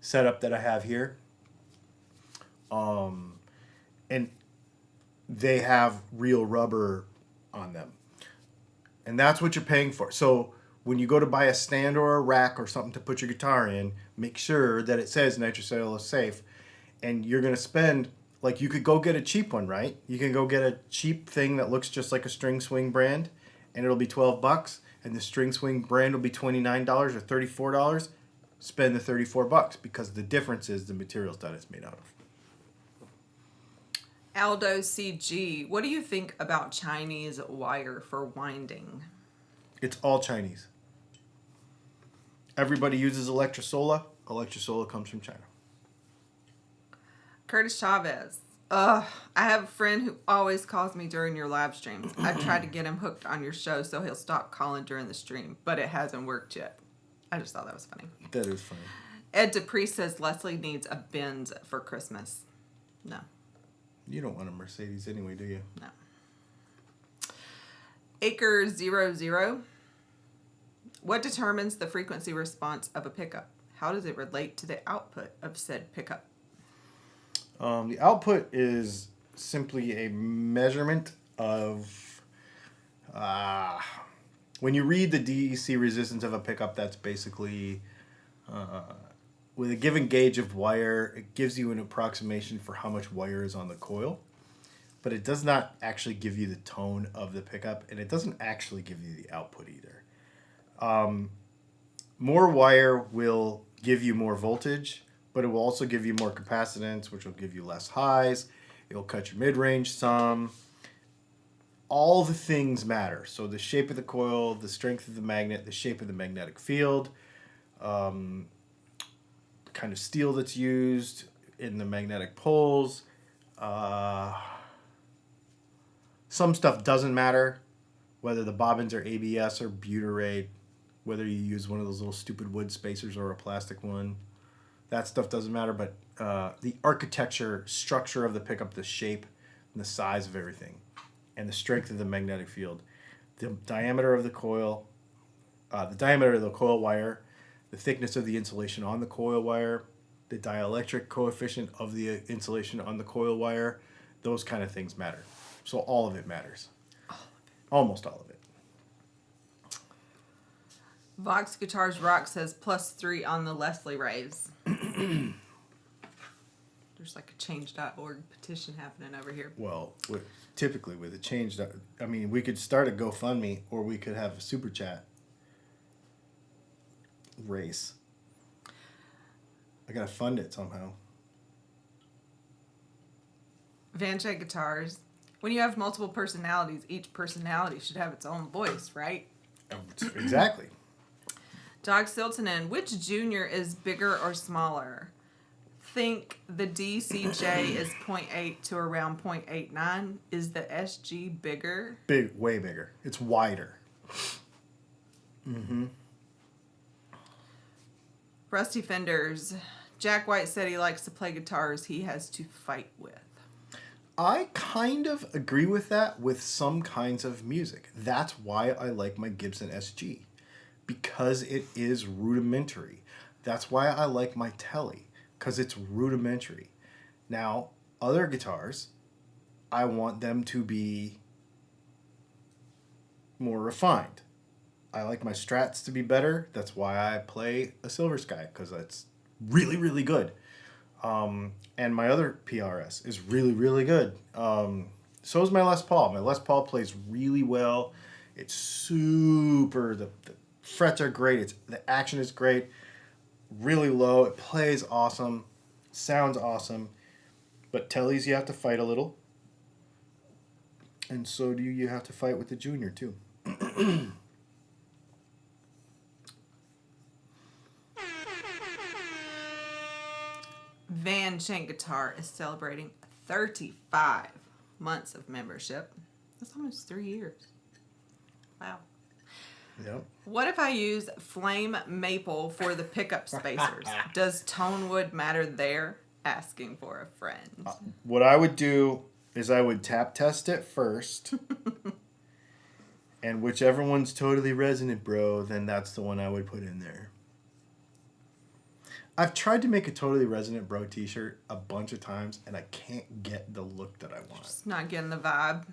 setup that I have here. And they have real rubber on them. And that's what you're paying for. So when you go to buy a stand or a rack or something to put your guitar in, make sure that it says nitrocellulose safe. And you're going to spend, like you could go get a cheap one, right? You can go get a cheap thing that looks just like a string swing brand, and it'll be $12. And the string swing brand will be $29 or $34. Spend the $34 because the difference is the materials that it's made out of. Aldo CG. What do you think about Chinese wire for winding? It's all Chinese. Everybody uses Electrosola. Electrosola comes from China. Curtis Chavez. I have a friend who always calls me during your live streams. I tried to get him hooked on your show so he'll stop calling during the stream, but it hasn't worked yet. I just thought that was funny. That is funny. Ed Dupree says Leslie needs a Benz for Christmas. No. You don't want a Mercedes anyway, do you? No. Acre00. What determines the frequency response of a pickup? How does it relate to the output of said pickup? The output is simply a measurement of... when you read the DEC resistance of a pickup, that's basically... with a given gauge of wire, it gives you an approximation for how much wire is on the coil. But it does not actually give you the tone of the pickup, and it doesn't actually give you the output either. More wire will give you more voltage, but it will also give you more capacitance, which will give you less highs. It'll cut your mid-range some. All the things matter. So the shape of the coil, the strength of the magnet, the shape of the magnetic field, the kind of steel that's used in the magnetic poles. Some stuff doesn't matter, whether the bobbins are ABS or butyrate, whether you use one of those little stupid wood spacers or a plastic one. That stuff doesn't matter, but the architecture, structure of the pickup, the shape, and the size of everything, and the strength of the magnetic field, the diameter of the coil, wire, the thickness of the insulation on the coil wire, the dielectric coefficient of the insulation on the coil wire, those kind of things matter. So all of it matters. Almost all of it. Vox Guitars Rock says +3 on the Leslie raise. There's like a change.org petition happening over here. Well, typically with a change, I mean, we could start a GoFundMe or we could have a super chat race. I gotta fund it somehow. Van Shank guitars. When you have multiple personalities, each personality should have its own voice, right? Exactly. Doc Siltonen, which junior is bigger or smaller? Think the DCJ is 0.8 to around 0.89. Is the SG bigger? Big, way bigger. It's wider. Rusty Fenders. Jack White said he likes to play guitars he has to fight with. I kind of agree with that with some kinds of music. That's why I like my Gibson SG. Because it is rudimentary. That's why I like my Tele. Because it's rudimentary. Now, other guitars, I want them to be more refined. I like my Strats to be better. That's why I play a Silver Sky. Because it's really, really good. And my other PRS is really, really good. So is my Les Paul. My Les Paul plays really well. It's super... The frets are great. The action is great. Really low. It plays awesome. Sounds awesome. But Tellies, you have to fight a little. And so do you have to fight with the Junior, too. Van Shank Guitar is celebrating 35 months of membership. That's almost 3 years. Wow. Yep. What if I use flame maple for the pickup spacers? Does tone wood matter there? Asking for a friend. What I would do is I would tap test it first. And whichever one's totally resonant, bro, then that's the one I would put in there. I've tried to make a totally resonant bro t-shirt a bunch of times, and I can't get the look that I want. Just not getting the vibe.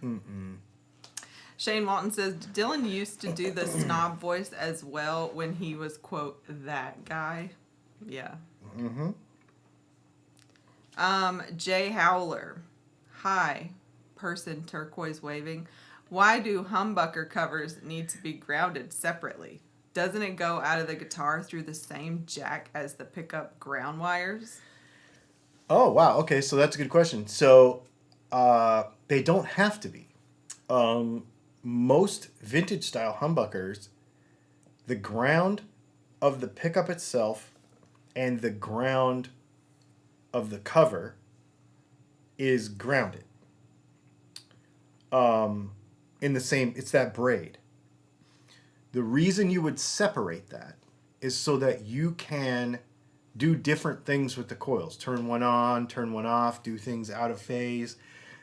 Shane Walton says, Dylan used to do the snob voice as well when he was, quote, that guy. Yeah. Jay Howler. Hi, person turquoise waving. Why do humbucker covers need to be grounded separately? Doesn't it go out of the guitar through the same jack as the pickup ground wires? Oh, wow. Okay, so that's a good question. So they don't have to be. Most vintage style humbuckers, the ground of the pickup itself and the ground of the cover is grounded. In the same, it's that braid. The reason you would separate that is so that you can do different things with the coils. Turn one on, turn one off, do things out of phase,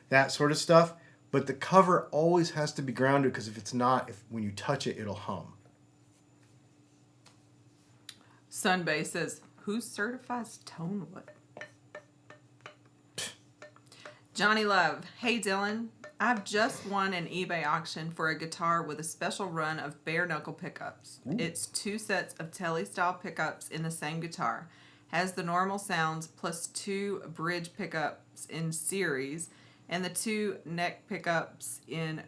that sort of stuff. But the cover always has to be grounded because if it's not, when you touch it, it'll hum. Sunbay says, who certifies tone wood? Johnny Love. Hey, Dylan. I've just won an eBay auction for a guitar with a special run of bare knuckle pickups. Ooh. It's 2 sets of Tele style pickups in the same guitar. Has the normal sounds plus 2 bridge pickups in series and the 2 neck pickups in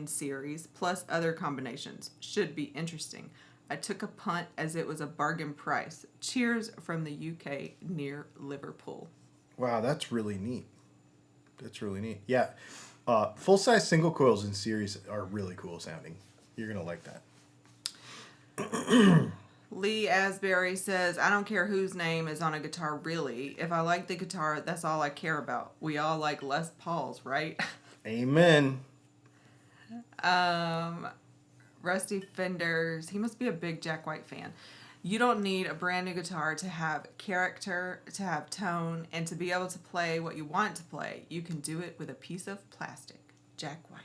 series plus other combinations. Should be interesting. I took a punt as it was a bargain price. Cheers from the UK near Liverpool. Wow, that's really neat. That's really neat. Yeah. Full-size single coils in series are really cool sounding. You're going to like that. Lee Asbury says, I don't care whose name is on a guitar, really. If I like the guitar, that's all I care about. We all like Les Pauls, right? Amen. Rusty Fenders. He must be a big Jack White fan. You don't need a brand new guitar to have character, to have tone, and to be able to play what you want to play. You can do it with a piece of plastic. Jack White.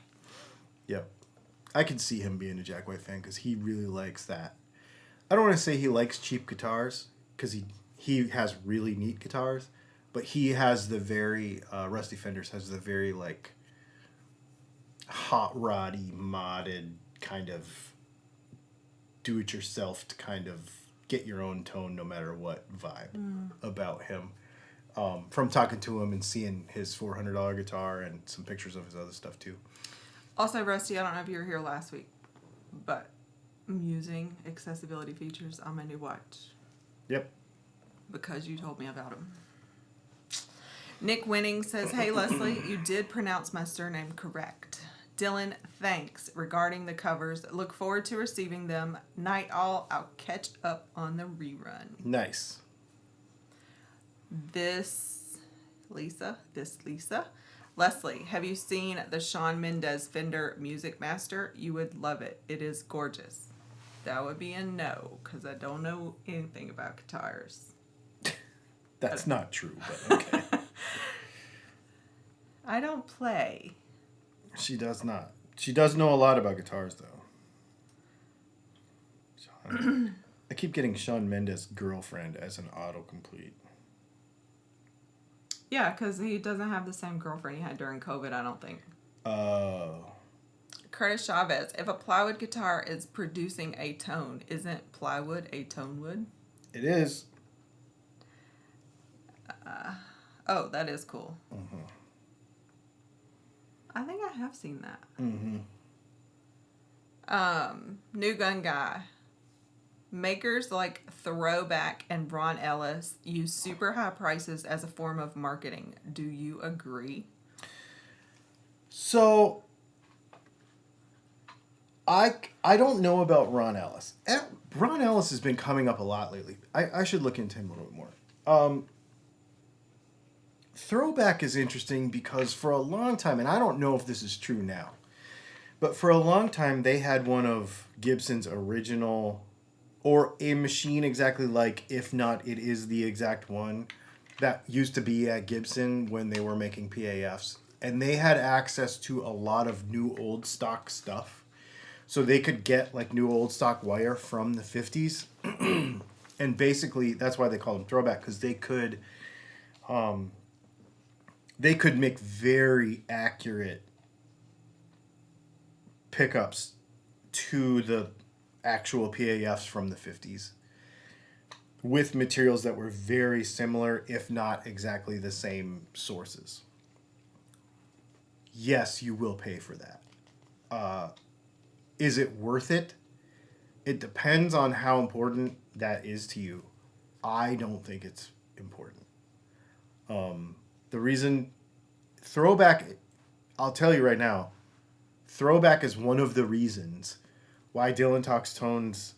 Yep. I could see him being a Jack White fan because he really likes that. I don't want to say he likes cheap guitars because he has really neat guitars, but he has the very, Rusty Fenders has the very like hot roddy, modded kind of do-it-yourself to kind of get your own tone no matter what vibe about him. From talking to him and seeing his $400 guitar and some pictures of his other stuff too. Also, Rusty, I don't know if you were here last week, but I'm using accessibility features on my new watch. Yep. Because you told me about them. Nick Winning says, "Hey Leslie, you did pronounce my surname correct. Dylan, thanks. Regarding the covers, look forward to receiving them. Night all. I'll catch up on the rerun." Nice. This Lisa. Leslie, have you seen the Shawn Mendes Fender Music Master? You would love it. It is gorgeous. That would be a no, because I don't know anything about guitars. That's not true, but okay. I don't play. She does not. She does know a lot about guitars, though. I keep getting Shawn Mendes' girlfriend as an autocomplete. Yeah, because he doesn't have the same girlfriend he had during COVID, I don't think. Oh. Curtis Chavez, if a plywood guitar is producing a tone, isn't plywood a tone wood? It is. Oh, that is cool. Mm-hmm. I think I have seen that. Mm-hmm. New Gun Guy. Makers like Throwback and Ron Ellis use super high prices as a form of marketing. Do you agree? So, I don't know about Ron Ellis. Ron Ellis has been coming up a lot lately. I should look into him a little bit more. Throwback is interesting because for a long time, and I don't know if this is true now, but for a long time they had one of Gibson's original, or a machine exactly like, if not, it is the exact one that used to be at Gibson when they were making PAFs. And they had access to a lot of new old stock stuff. So they could get like new old stock wire from the 50s. And basically that's why they call them throwback, because they could make very accurate pickups to the actual PAFs from the 50s with materials that were very similar, if not exactly the same sources. Yes, you will pay for that. Is it worth it? It depends on how important that is to you. I don't think it's important. The reason Throwback, I'll tell you right now, Throwback is one of the reasons why Dylan Talks Tone's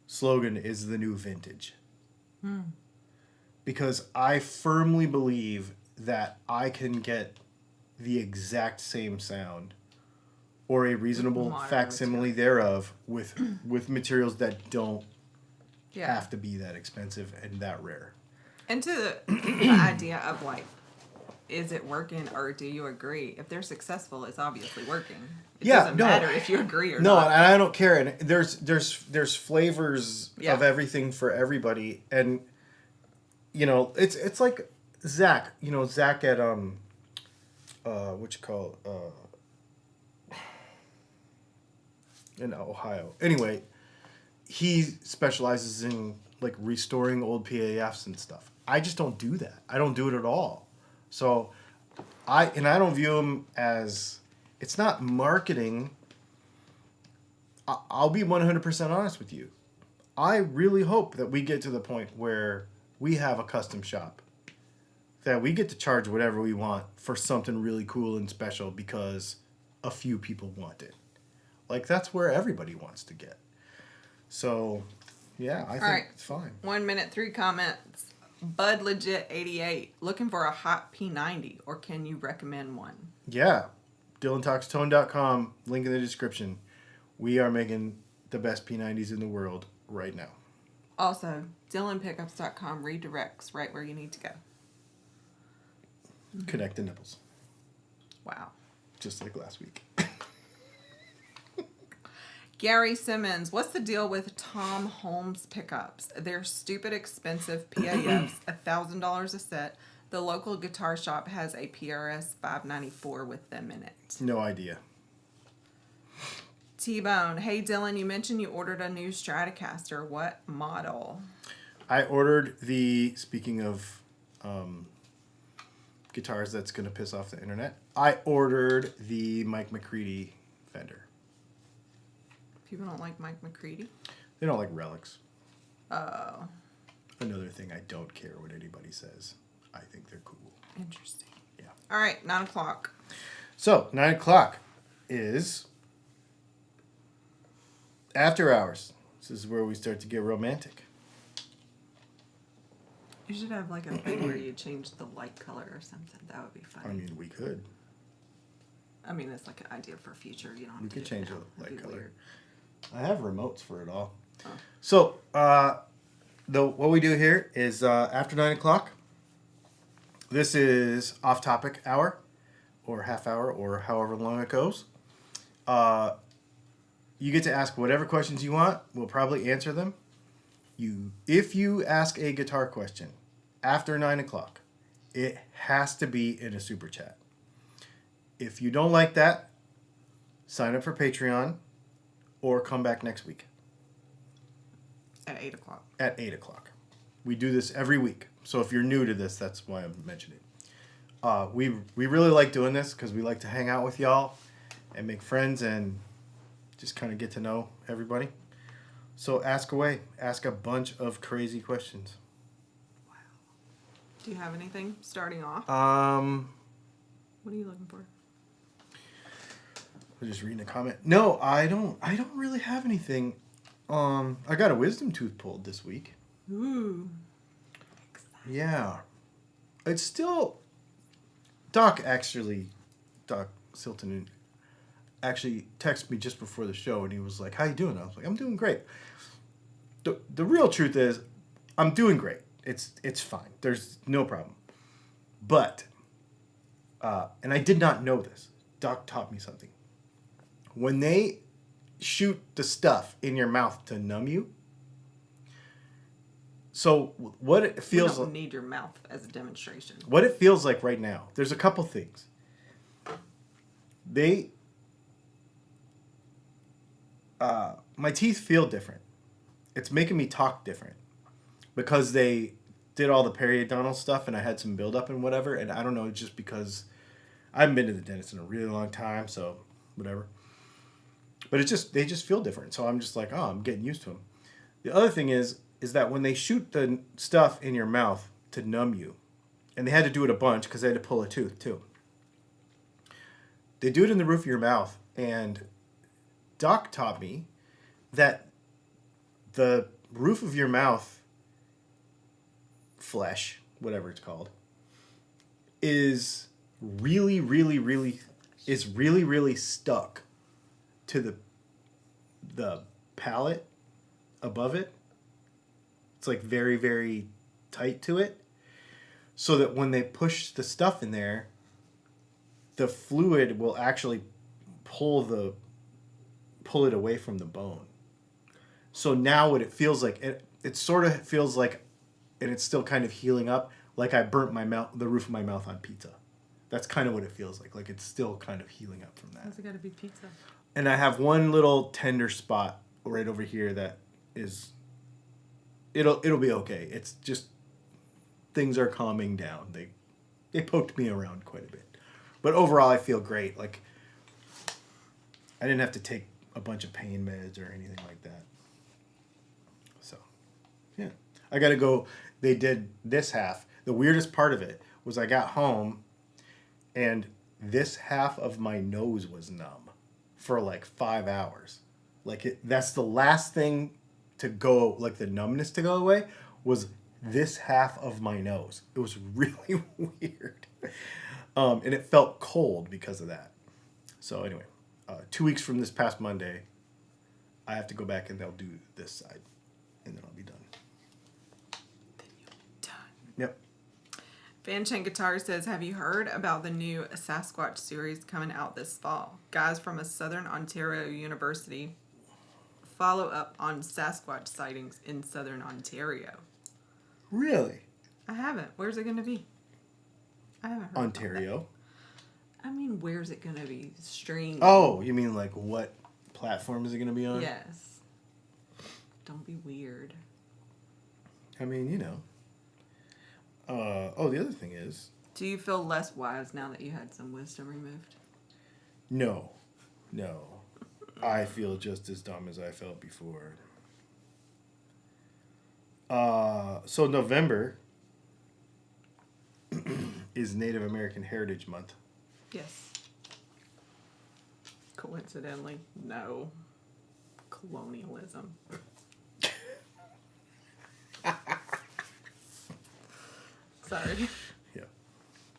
slogan is the new vintage. Because I firmly believe that I can get the exact same sound or a reasonable Modern facsimile thereof with materials that don't Yeah. have to be that expensive and that rare. And to the idea of like, is it working or do you agree? If they're successful, it's obviously working. It doesn't matter if you agree or no, not. and I don't care. And there's flavors Yeah. of everything for everybody, and you know it's like Zach. You know Zach at what you call in Ohio. Anyway, he specializes in like restoring old PAFs and stuff. I just don't do that. I don't do it at all. So I don't view him as, it's not marketing. I'll be 100% honest with you. I really hope that we get to the point where we have a custom shop, that we get to charge whatever we want for something really cool and special because a few people want it. Like, that's where everybody wants to get. So, yeah, I think it's fine. 1 minute, 3 comments. Bud Legit 88, looking for a hot P90, or can you recommend one? Yeah. DylanTalksTone.com, link in the description. We are making the best P90s in the world right now. Also, DylanPickups.com redirects right where you need to go. Connect the nipples. Wow. Just like last week. Gary Simmons, what's the deal with Tom Holmes pickups? They're stupid expensive PAFs, $1,000 a set. The local guitar shop has a PRS 594 with them in it. No idea. T-Bone, hey Dylan, you mentioned you ordered a new Stratocaster. What model? I ordered speaking of guitars that's going to piss off the internet, I ordered the Mike McCready Fender. People don't like Mike McCready? They don't like relics. Oh. Another thing I don't care what anybody says. I think they're cool. Interesting. Yeah. All right, 9 o'clock. So 9 o'clock is after hours. This is where we start to get romantic. You should have like a thing where you change the light color or something. That would be funny. I mean, we could. I mean, it's like an idea for future. You don't have We to could do change it now. the That'd light be color. weird. I have remotes for it all. Oh. So, what we do here is after 9 o'clock, this is off-topic hour, or half hour, or however long it goes. You get to ask whatever questions you want. We'll probably answer them. If you ask a guitar question after 9 o'clock, it has to be in a super chat. If you don't like that, sign up for Patreon or come back next week. At 8 o'clock. At 8 o'clock. We do this every week. So if you're new to this, that's why I'm mentioning it. We really like doing this because we like to hang out with y'all and make friends and just kind of get to know everybody. So ask away. Ask a bunch of crazy questions. Wow. Do you have anything starting off? What are you looking for? I'm just reading a comment. No, I don't really have anything. I got a wisdom tooth pulled this week. Ooh. Yeah. It's still... Doc Silton actually texted me just before the show, and he was like, how you doing? I was like, I'm doing great. The real truth is, I'm doing great. It's fine. There's no problem. But, and I did not know this. Doc taught me something. When they shoot the stuff in your mouth to numb you, so what it feels You like... don't need your mouth as a demonstration. What it feels like right now, there's a couple things. My teeth feel different. It's making me talk different. Because they did all the periodontal stuff and I had some buildup and whatever. And I don't know, just because I haven't been to the dentist in a really long time, so whatever. But they just feel different. So I'm just like, oh, I'm getting used to them. The other thing is that when they shoot the stuff in your mouth to numb you, and they had to do it a bunch because they had to pull a tooth too. They do it in the roof of your mouth, and Doc taught me that the roof of your mouth flesh, whatever it's called, is really, really, really stuck to the palate above it. It's like very, very tight to it. So that when they push the stuff in there, the fluid will actually pull it away from the bone. So now what it feels like, it sort of feels like, and it's still kind of healing up, like I burnt the roof of my mouth on pizza. That's kind of what it feels like. Like it's still kind of healing up from that. How's it got to be pizza? And I have one little tender spot right over here that is... It'll be okay. It's just things are calming down. They poked me around quite a bit. But overall I feel great. Like I didn't have to take a bunch of pain meds or anything like that. So, yeah. I got to go. They did this half. The weirdest part of it was I got home and this half of my nose was numb for like 5 hours. Like that's the last thing to go, like the numbness to go away, was this half of my nose. It was really weird. And it felt cold because of that. So anyway, 2 weeks from this past Monday, I have to go back and they'll do this side. And then I'll be done. Then you'll be done. Yep. Fanchain Guitar says, have you heard about the new Sasquatch series coming out this fall? Guys from a Southern Ontario university follow up on Sasquatch sightings in Southern Ontario. Really? I haven't. Where's it going to be? I haven't heard Ontario. I mean, where's it going to be? Streamed? Oh, you mean like what platform is it going to be on? Yes. Don't be weird. I mean, you know. The other thing is... Do you feel less wise now that you had some wisdom removed? No. I feel just as dumb as I felt before. So November is Native American Heritage Month. Yes. Coincidentally, no. Colonialism. Sorry. Yeah.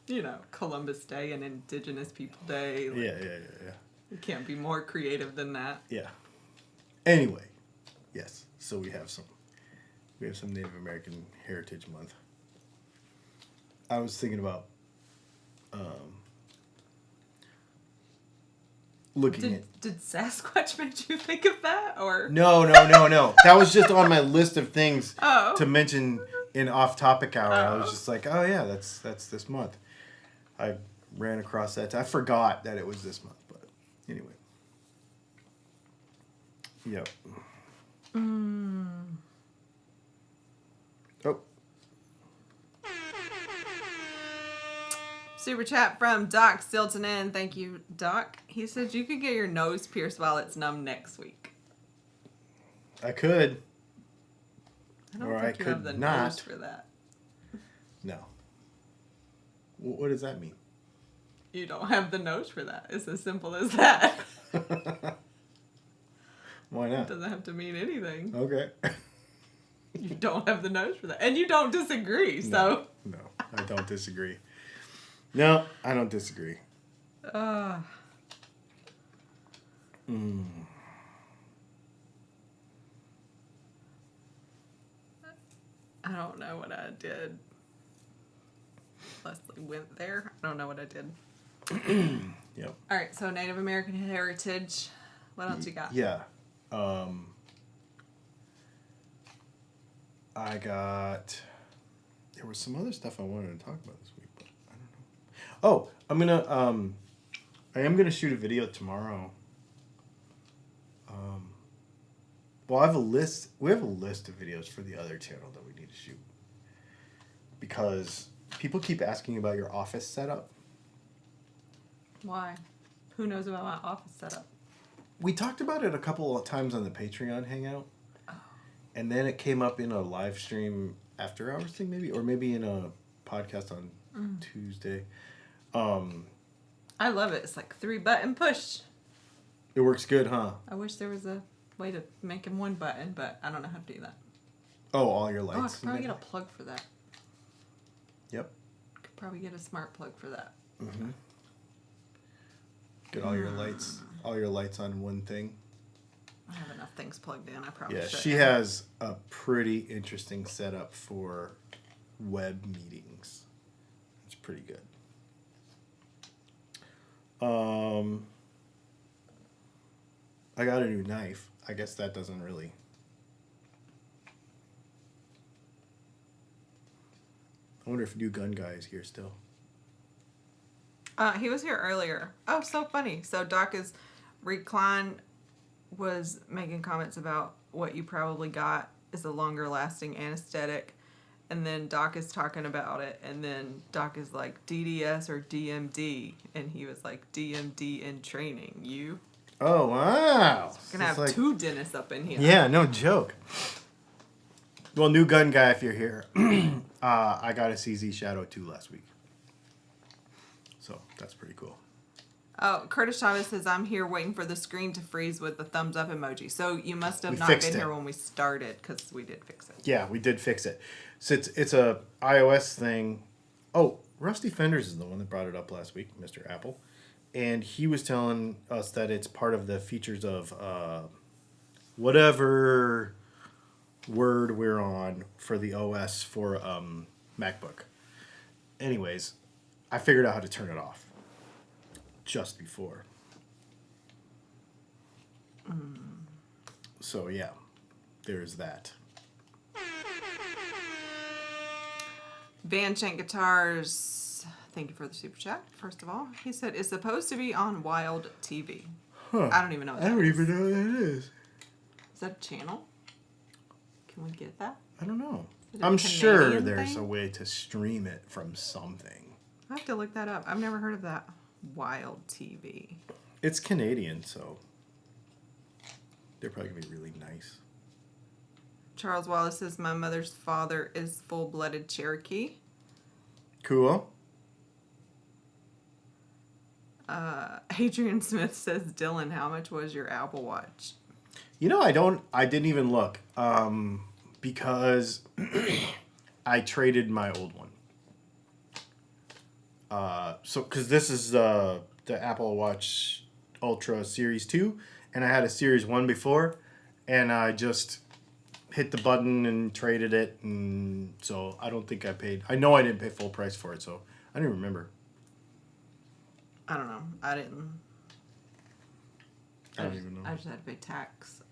You know, Columbus Day and Indigenous People Day. Like, Yeah. You can't be more creative than that. Yeah. Anyway, yes. So we have some Native American Heritage Month. I was thinking about looking at. Did Sasquatch make you think of that, or No. That was just on my list of things to mention in off-topic hour. I was just like, oh yeah, that's this month. I ran across that. I forgot that it was this month, but anyway. Yep. Oh. Super chat from Doc Stilton in. Thank you, Doc. He said you could get your nose pierced while it's numb next week. I could. I don't Or think I you could have the not. nose for that. No. What does that mean? You don't have the nose for that. It's as simple as that. Why It not? doesn't have to mean anything. Okay. You don't have the nose for that. And you don't disagree, so. No, I don't disagree. No, I don't disagree. Uh, I don't know what I did. Leslie went there. I don't know what I did. Yep. All right, so Native American Heritage. What else you got? Yeah. I got. There was some other stuff I wanted to talk about this week, but I don't know. Oh, I am gonna shoot a video tomorrow. Well, I have a list. We have a list of videos for the other channel that we need to shoot because people keep asking about your office setup. Why? Who knows about my office setup? We talked about it a couple of times on the Patreon hangout. And then it came up in a live stream after hours thing, maybe, or maybe in a podcast on Tuesday. I love it. It's like 3-button push. It works good, huh? I wish there was a way to make him 1 button, but I don't know how to do that. Oh, all your Oh, I lights. could probably get a plug for that. Yep. Could probably get a smart plug for that. Mm-hmm. Get all your lights on one thing. I have enough things plugged in. I probably should. She has a pretty interesting setup for web meetings. It's pretty good. I got a new knife. I guess that doesn't really. I wonder if New Gun Guy is here still. He was here earlier. Oh, so funny. So Recline was making comments about what you probably got is a longer lasting anesthetic. And then Doc is talking about it. And then Doc is like, DDS or DMD. And he was like, DMD in training. You? Oh, wow. We're going to have 2 dentists up in here. Yeah, no joke. Well, New Gun Guy, if you're here. I got a CZ Shadow 2 last week. So, that's pretty cool. Oh, Curtis Chavez says, I'm here waiting for the screen to freeze with the thumbs up emoji. So you must have We not fixed been it. here when we started, because we did fix it. Yeah, we did fix it. So it's a iOS thing. Oh, Rusty Fenders is the one that brought it up last week, Mr. Apple. And he was telling us that it's part of the features of whatever word we're on for the OS for MacBook. Anyways, I figured out how to turn it off just before. So yeah, there's that. Van Shank Guitars, thank you for the super chat, first of all. He said, it's supposed to be on Wild TV. Huh. I don't even know what I that don't is. even know what that is. Is that a channel? Can we get that? I don't know. Is it a I'm sure Canadian there's thing? a way to stream it from something. I have to look that up. I've never heard of that. Wild TV. It's Canadian, so they're probably going to be really nice. Charles Wallace says, my mother's father is full-blooded Cherokee. Cool. Adrian Smith says, Dylan, how much was your Apple Watch? You know, I didn't even look because I traded my old one. Because this is the Apple Watch Ultra Series 2, and I had a Series 1 before, and I just hit the button and traded it, and so I don't think I paid. I know I didn't pay full price for it, so I don't even remember. I don't know. I didn't. I don't even know. I just had to pay tax.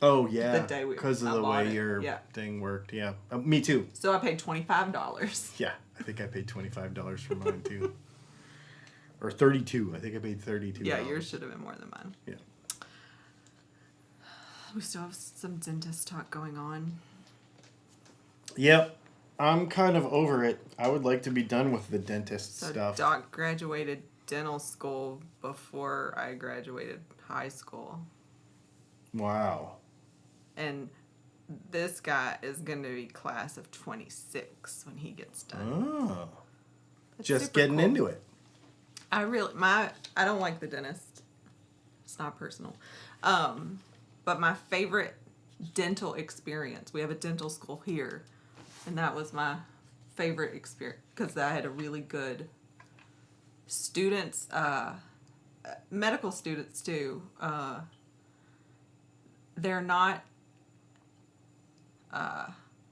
Oh, yeah. The day because of the way your thing worked. Yeah. Me too. So I paid $25. Yeah. I think I paid $25 for mine too. Or $32. I think I paid $32. Yeah, yours should have been more than mine. Yeah. We still have some dentist talk going on. Yep. I'm kind of over it. I would like to be done with the dentist stuff. Doc graduated dental school before I graduated high school. Wow. And this guy is going to be class of 26 when he gets done. Oh. Just getting into it. I don't like the dentist. It's not personal. But my favorite dental experience, we have a dental school here, and that was my favorite experience because I had a really good students, medical students too. They're not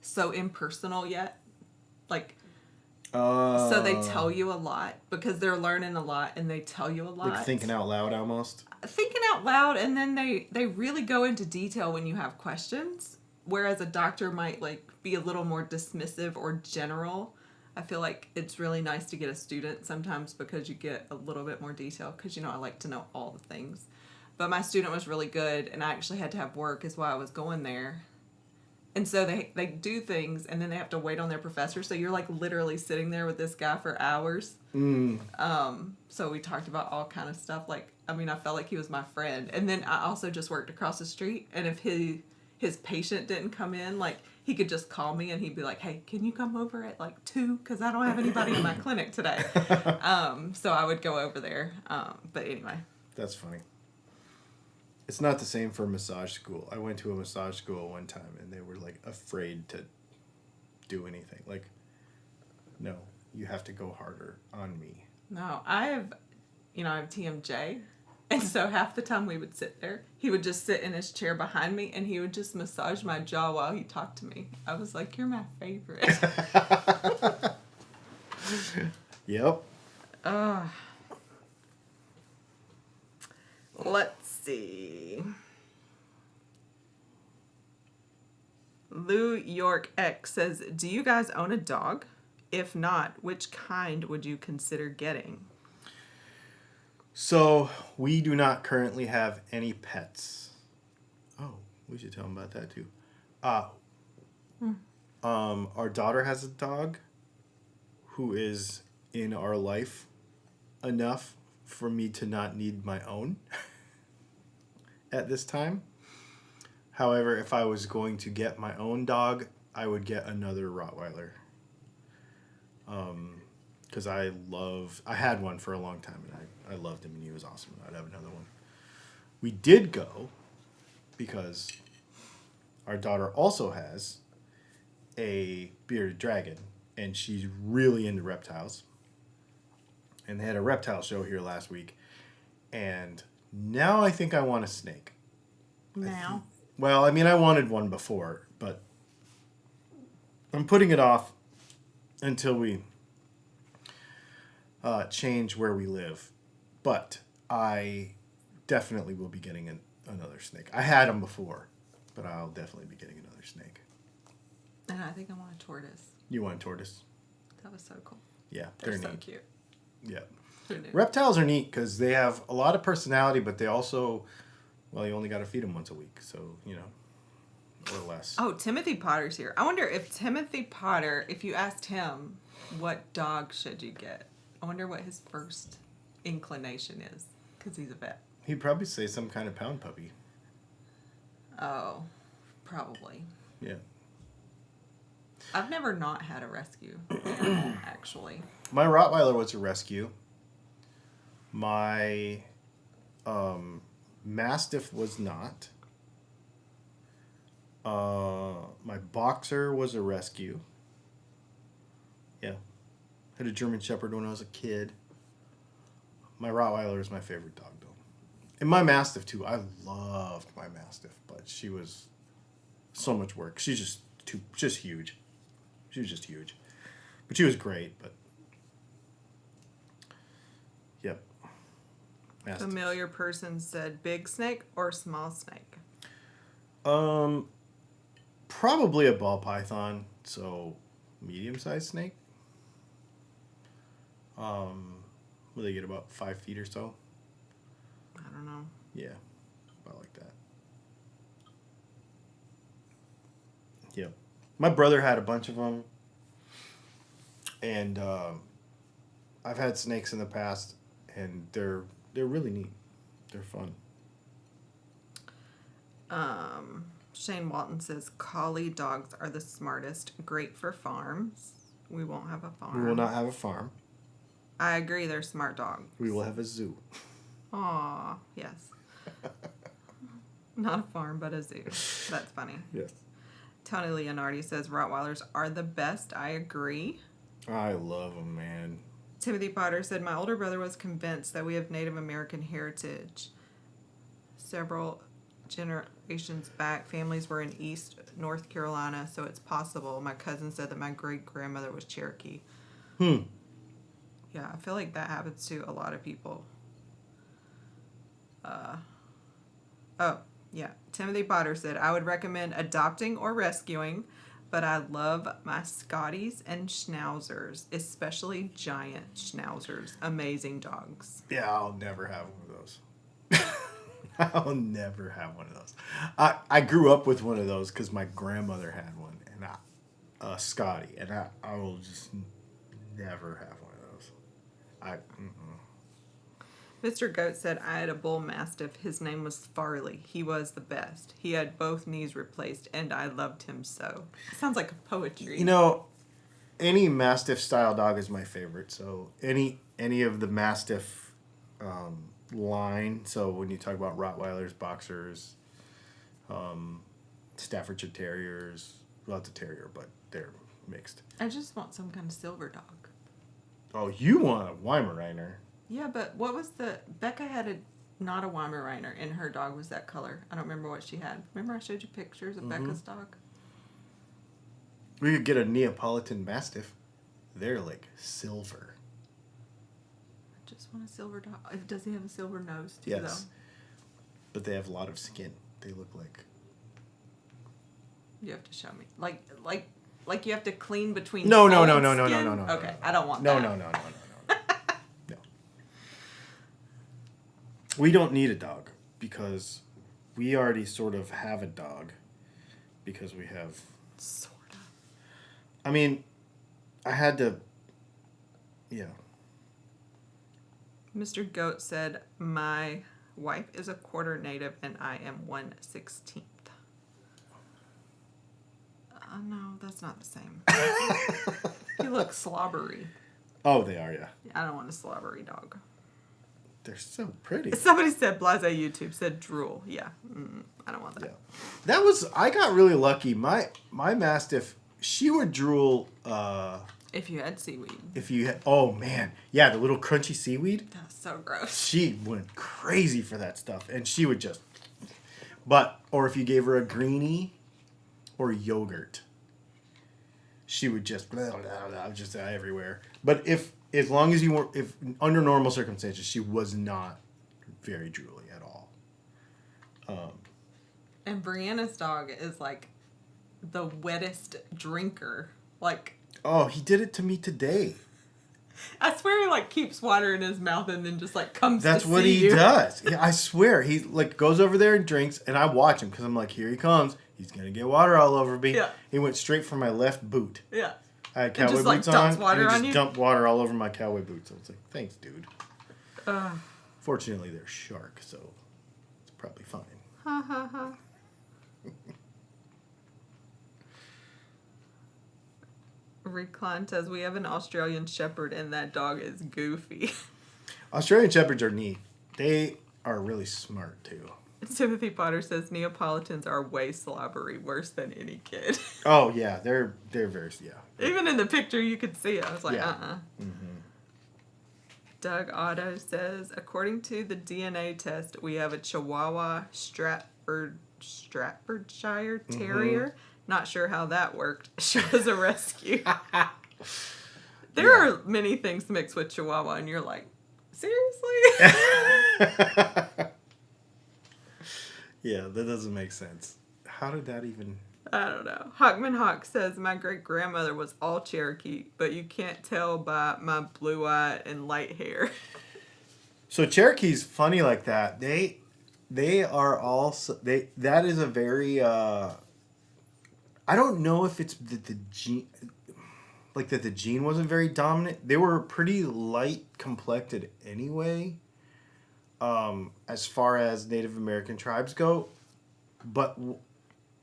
so impersonal yet. Like, so they tell you a lot because they're learning a lot and they tell you a lot. Like thinking out loud almost? Thinking out loud, and then they really go into detail when you have questions. Whereas a doctor might like be a little more dismissive or general. I feel like it's really nice to get a student sometimes because you get a little bit more detail because, you know, I like to know all the things. But my student was really good, and I actually had to have work is why I was going there. And so they do things, and then they have to wait on their professor. So you're like literally sitting there with this guy for hours. So we talked about all kind of stuff. Like, I mean, I felt like he was my friend. And then I also just worked across the street. And if his patient didn't come in, like, he could just call me and he'd be like, hey, can you come over at like 2? Because I don't have anybody in my clinic today. So I would go over there. But anyway. That's funny. It's not the same for massage school. I went to a massage school one time and they were like afraid to do anything. Like, no, you have to go harder on me. No, I have TMJ. And so half the time we would sit there, he would just sit in his chair behind me and he would just massage my jaw while he talked to me. I was like, you're my favorite. Yep. Let's see. Lou York X says, do you guys own a dog? If not, which kind would you consider getting? So, we do not currently have any pets. Oh, we should tell them about that too. Our daughter has a dog who is in our life enough for me to not need my own at this time. However, if I was going to get my own dog, I would get another Rottweiler. Because I had one for a long time and I loved him and he was awesome and I'd have another one. We did go because our daughter also has a bearded dragon and she's really into reptiles. And they had a reptile show here last week. And now I think I want a snake. Now? Well, I mean, I wanted one before, but I'm putting it off until we change where we live. But I definitely will be getting another snake. I had them before, but I'll definitely be getting another snake. And I think I want a tortoise. You want a tortoise? That was so cool. Yeah, They're so neat. cute. Yeah. Reptiles are neat because they have a lot of personality, but they also, well, you only got to feed them once a week, so, you know, or less. Oh, Timothy Potter's here. I wonder if Timothy Potter, if you asked him, what dog should you get? I wonder what his first inclination is, because he's a vet. He'd probably say some kind of pound puppy. Oh, probably. Yeah. I've never not had a rescue animal, actually. My Rottweiler was a rescue. My Mastiff was not. My Boxer was a rescue. Yeah. Had a German Shepherd when I was a kid. My Rottweiler is my favorite dog, though. And my Mastiff, too. I loved my Mastiff, but she was so much work. She's just huge. She was just huge. But she was great, but... Yep. Mastiff. Familiar person said big snake or small snake? Probably a ball python, so medium-sized snake. Will they get about 5 feet or so? I don't know. Yeah, about like that. Yep. My brother had a bunch of them, and I've had snakes in the past, and they're really neat. They're fun. Shane Walton says collie dogs are the smartest, great for farms. We won't have a farm. We will not have a farm. I agree, they're smart dogs. We will have a zoo. Aw, yes. Not a farm, but a zoo. That's funny. Yes. Tony Leonardi says Rottweilers are the best. I agree. I love them, man. Timothy Potter said, my older brother was convinced that we have Native American heritage. Several generations back, families were in East North Carolina, so it's possible. My cousin said that my great-grandmother was Cherokee. Yeah, I feel like that happens to a lot of people. Yeah. Timothy Potter said, I would recommend adopting or rescuing, but I love my Scotties and Schnauzers, especially giant Schnauzers. Amazing dogs. Yeah, I'll never have one of those. I'll never have one of those. I grew up with one of those because my grandmother had one, and a Scotty, and I will just never have one of those. Mr. Goat said, I had a bull mastiff. His name was Farley. He was the best. He had both knees replaced, and I loved him so. Sounds like a poetry. You know, any Mastiff style dog is my favorite. So any of the Mastiff line. So when you talk about Rottweilers, Boxers, Staffordshire Terriers, well, it's a terrier, but they're mixed. I just want some kind of silver dog. Oh, you want a Weimaraner? Yeah, but what was Becca had not a Weimaraner, and her dog was that color. I don't remember what she had. Remember I showed you pictures of Becca's dog? We could get a Neapolitan Mastiff. They're like silver. I just want a silver dog. Does he have a silver nose too, Yes. though? But they have a lot of skin. They look like... You have to show me. Like you have to clean between No. skin? Okay, I don't want that. No. No. We don't need a dog because we already sort of have a dog because we have... Sort of. I mean, I had to... Yeah. Mr. Goat said, my wife is a quarter native and I am 1/16. No, that's not the same. You look slobbery. Oh, they are, yeah. I don't want a slobbery dog. They're so pretty. Somebody said, Blase YouTube said drool. Yeah, I don't want that. Yeah. That was... I got really lucky. My Mastiff, she would drool... If you had seaweed. if you had... Oh, man. Yeah, the little crunchy seaweed. That's so gross. She went crazy for that stuff. And she would just... But... Or if you gave her a greenie or yogurt, she would just... just everywhere. But as long as you were... If under normal circumstances, she was not very drooly at all. And Brianna's dog is like the wettest drinker. Like... Oh, he did it to me today. I swear he like keeps water in his mouth and then just like comes That's to what see he you. does. Yeah, I swear. He like goes over there and drinks, and I watch him because I'm like, here he comes. He's going to get water all over me. Yeah. He went straight for my left boot. Yeah. I had cowboy just, like, boots on, dumps water and he on just you? dumped water all over my cowboy boots. I was like, thanks, dude. Fortunately, they're shark, so it's probably fine. Ha ha ha. Recline says, we have an Australian Shepherd and that dog is goofy. Australian Shepherds are neat. They are really smart, too. Timothy Potter says Neapolitans are way slobbery, worse than any kid. Oh, yeah. They're very, yeah. Even in the picture, you could see it. I was like, Yeah. Mm-hmm. Doug Otto says, according to the DNA test, we have a Chihuahua Stratfordshire Terrier. Not sure how that worked. She was a rescue. There are many things mixed with Chihuahua, and you're like, seriously? Yeah, that doesn't make sense. How did that even... I don't know. Hawkman Hawk says, my great-grandmother was all Cherokee, but you can't tell by my blue eye and light hair. So Cherokee's funny like that. They are also... That is a very... I don't know if it's that the gene... Like that the gene wasn't very dominant. They were pretty light complected anyway. As far as Native American tribes go. But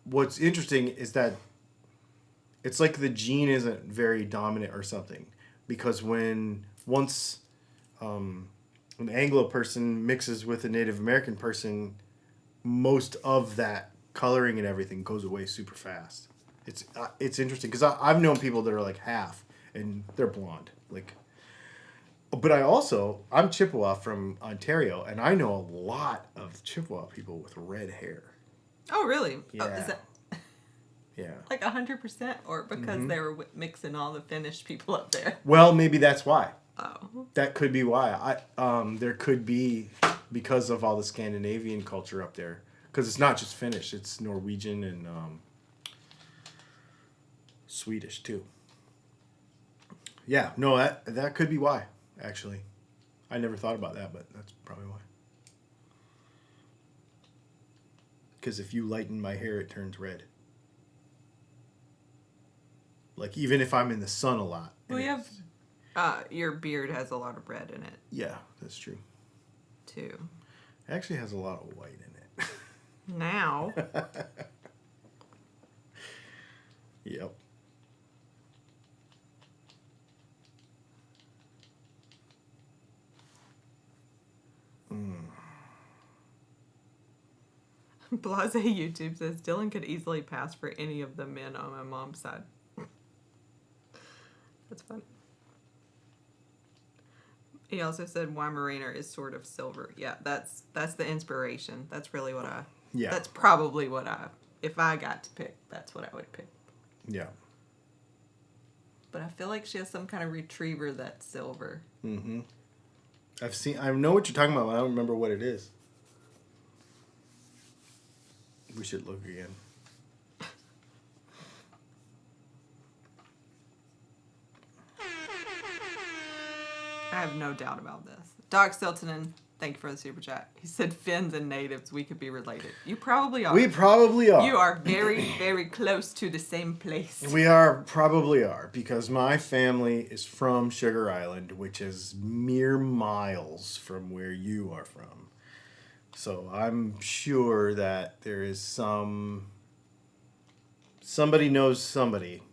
what's interesting is that it's like the gene isn't very dominant or something. Because once an Anglo person mixes with a Native American person, most of that coloring and everything goes away super fast. It's interesting because I've known people that are like half and they're blonde. But I'm Chippewa from Ontario, and I know a lot of Chippewa people with red hair. Oh, really? Yeah. Oh, is that Yeah. like 100%, or because they were mixing all the Finnish people up there? Well, maybe that's why. Oh. That could be why. There could be because of all the Scandinavian culture up there. Because it's not just Finnish; it's Norwegian and Swedish too. Yeah. No, that could be why. Actually, I never thought about that, but that's probably why. Because if you lighten my hair, it turns red. Like, even if I'm in the sun a lot. We have... your beard has a lot of red in it. Yeah, that's true. Too. It actually has a lot of white in it. Now. Yep. Blase YouTube says Dylan could easily pass for any of the men on my mom's side. That's funny. He also said Weimaraner is sort of silver. Yeah, that's the inspiration. That's really what Yeah. That's probably what if I got to pick, that's what I would pick. Yeah. But I feel like she has some kind of retriever that's silver. Mm-hmm. I know what you're talking about, but I don't remember what it is. We should look again. I have no doubt about this. Doc Stiltonen, thank you for the super chat. He said Finns and natives, we could be related. You probably are. We probably are. You are very, very close to the same place. We probably are, because my family is from Sugar Island, which is mere miles from where you are from. So I'm sure that there is somebody knows somebody.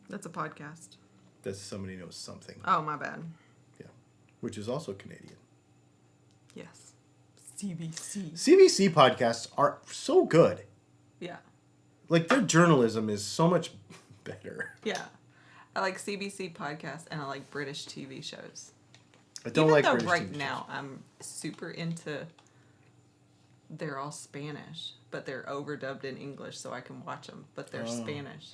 That's a podcast. That somebody knows something. Oh, my bad. Yeah. Which is also Canadian. Yes. CBC. CBC podcasts are so good. Yeah. Like, their journalism is so much better. Yeah. I like CBC podcasts and I like British TV shows. I don't Even like though British right TV now shows. I'm super into... They're all Spanish, but they're overdubbed in English so I can watch them, but they're Spanish.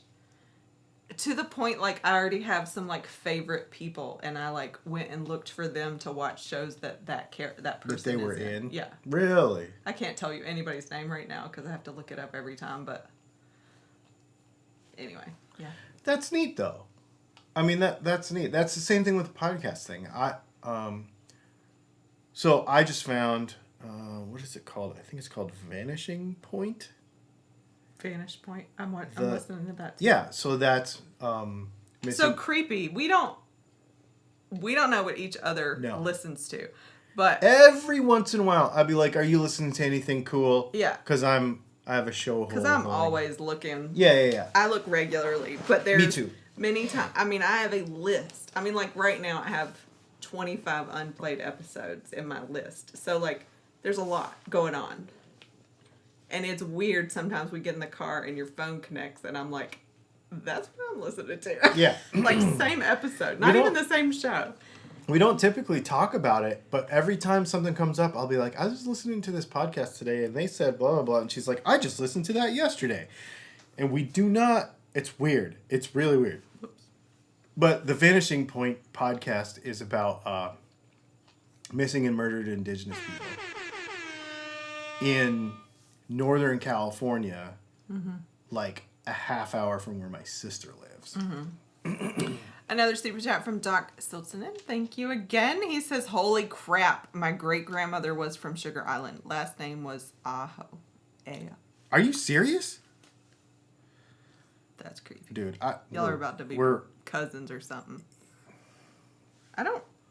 To the point, like, I already have some, like, favorite people, and I, like, went and looked for them to watch shows that person That they were is in? Yeah. Really? I can't tell you anybody's name right now because I have to look it up every time, but anyway, yeah. That's neat, though. I mean, that's neat. That's the same thing with the podcast thing. So I just found, what is it called? I think it's called Vanishing Point. Vanish Point. I'm listening to that too. Yeah, so that's so creepy. We don't know what each other listens to, but every once in a while I'd be like, "Are you listening to anything cool?" Yeah, because I have a show. Because I'm always looking. Yeah. I look regularly, but there's me too. Many times. I mean, I have a list. I mean, like right now, I have 25 unplayed episodes in my list. So, like, there's a lot going on. And it's weird sometimes we get in the car and your phone connects and I'm like, that's what I'm listening to. Yeah. Like, same episode. Not even the same show. We don't typically talk about it, but every time something comes up, I'll be like, I was listening to this podcast today and they said blah, blah, blah. And she's like, I just listened to that yesterday. And we do not, it's weird. It's really weird. But the Vanishing Point podcast is about missing and murdered Indigenous people in Northern California, like a half hour from where my sister lives. Another super chat from Doc Siltonen. Thank you again. He says, holy crap, my great-grandmother was from Sugar Island. Last name was Aho. Are you serious? That's creepy. Dude, y'all are about to be cousins or something.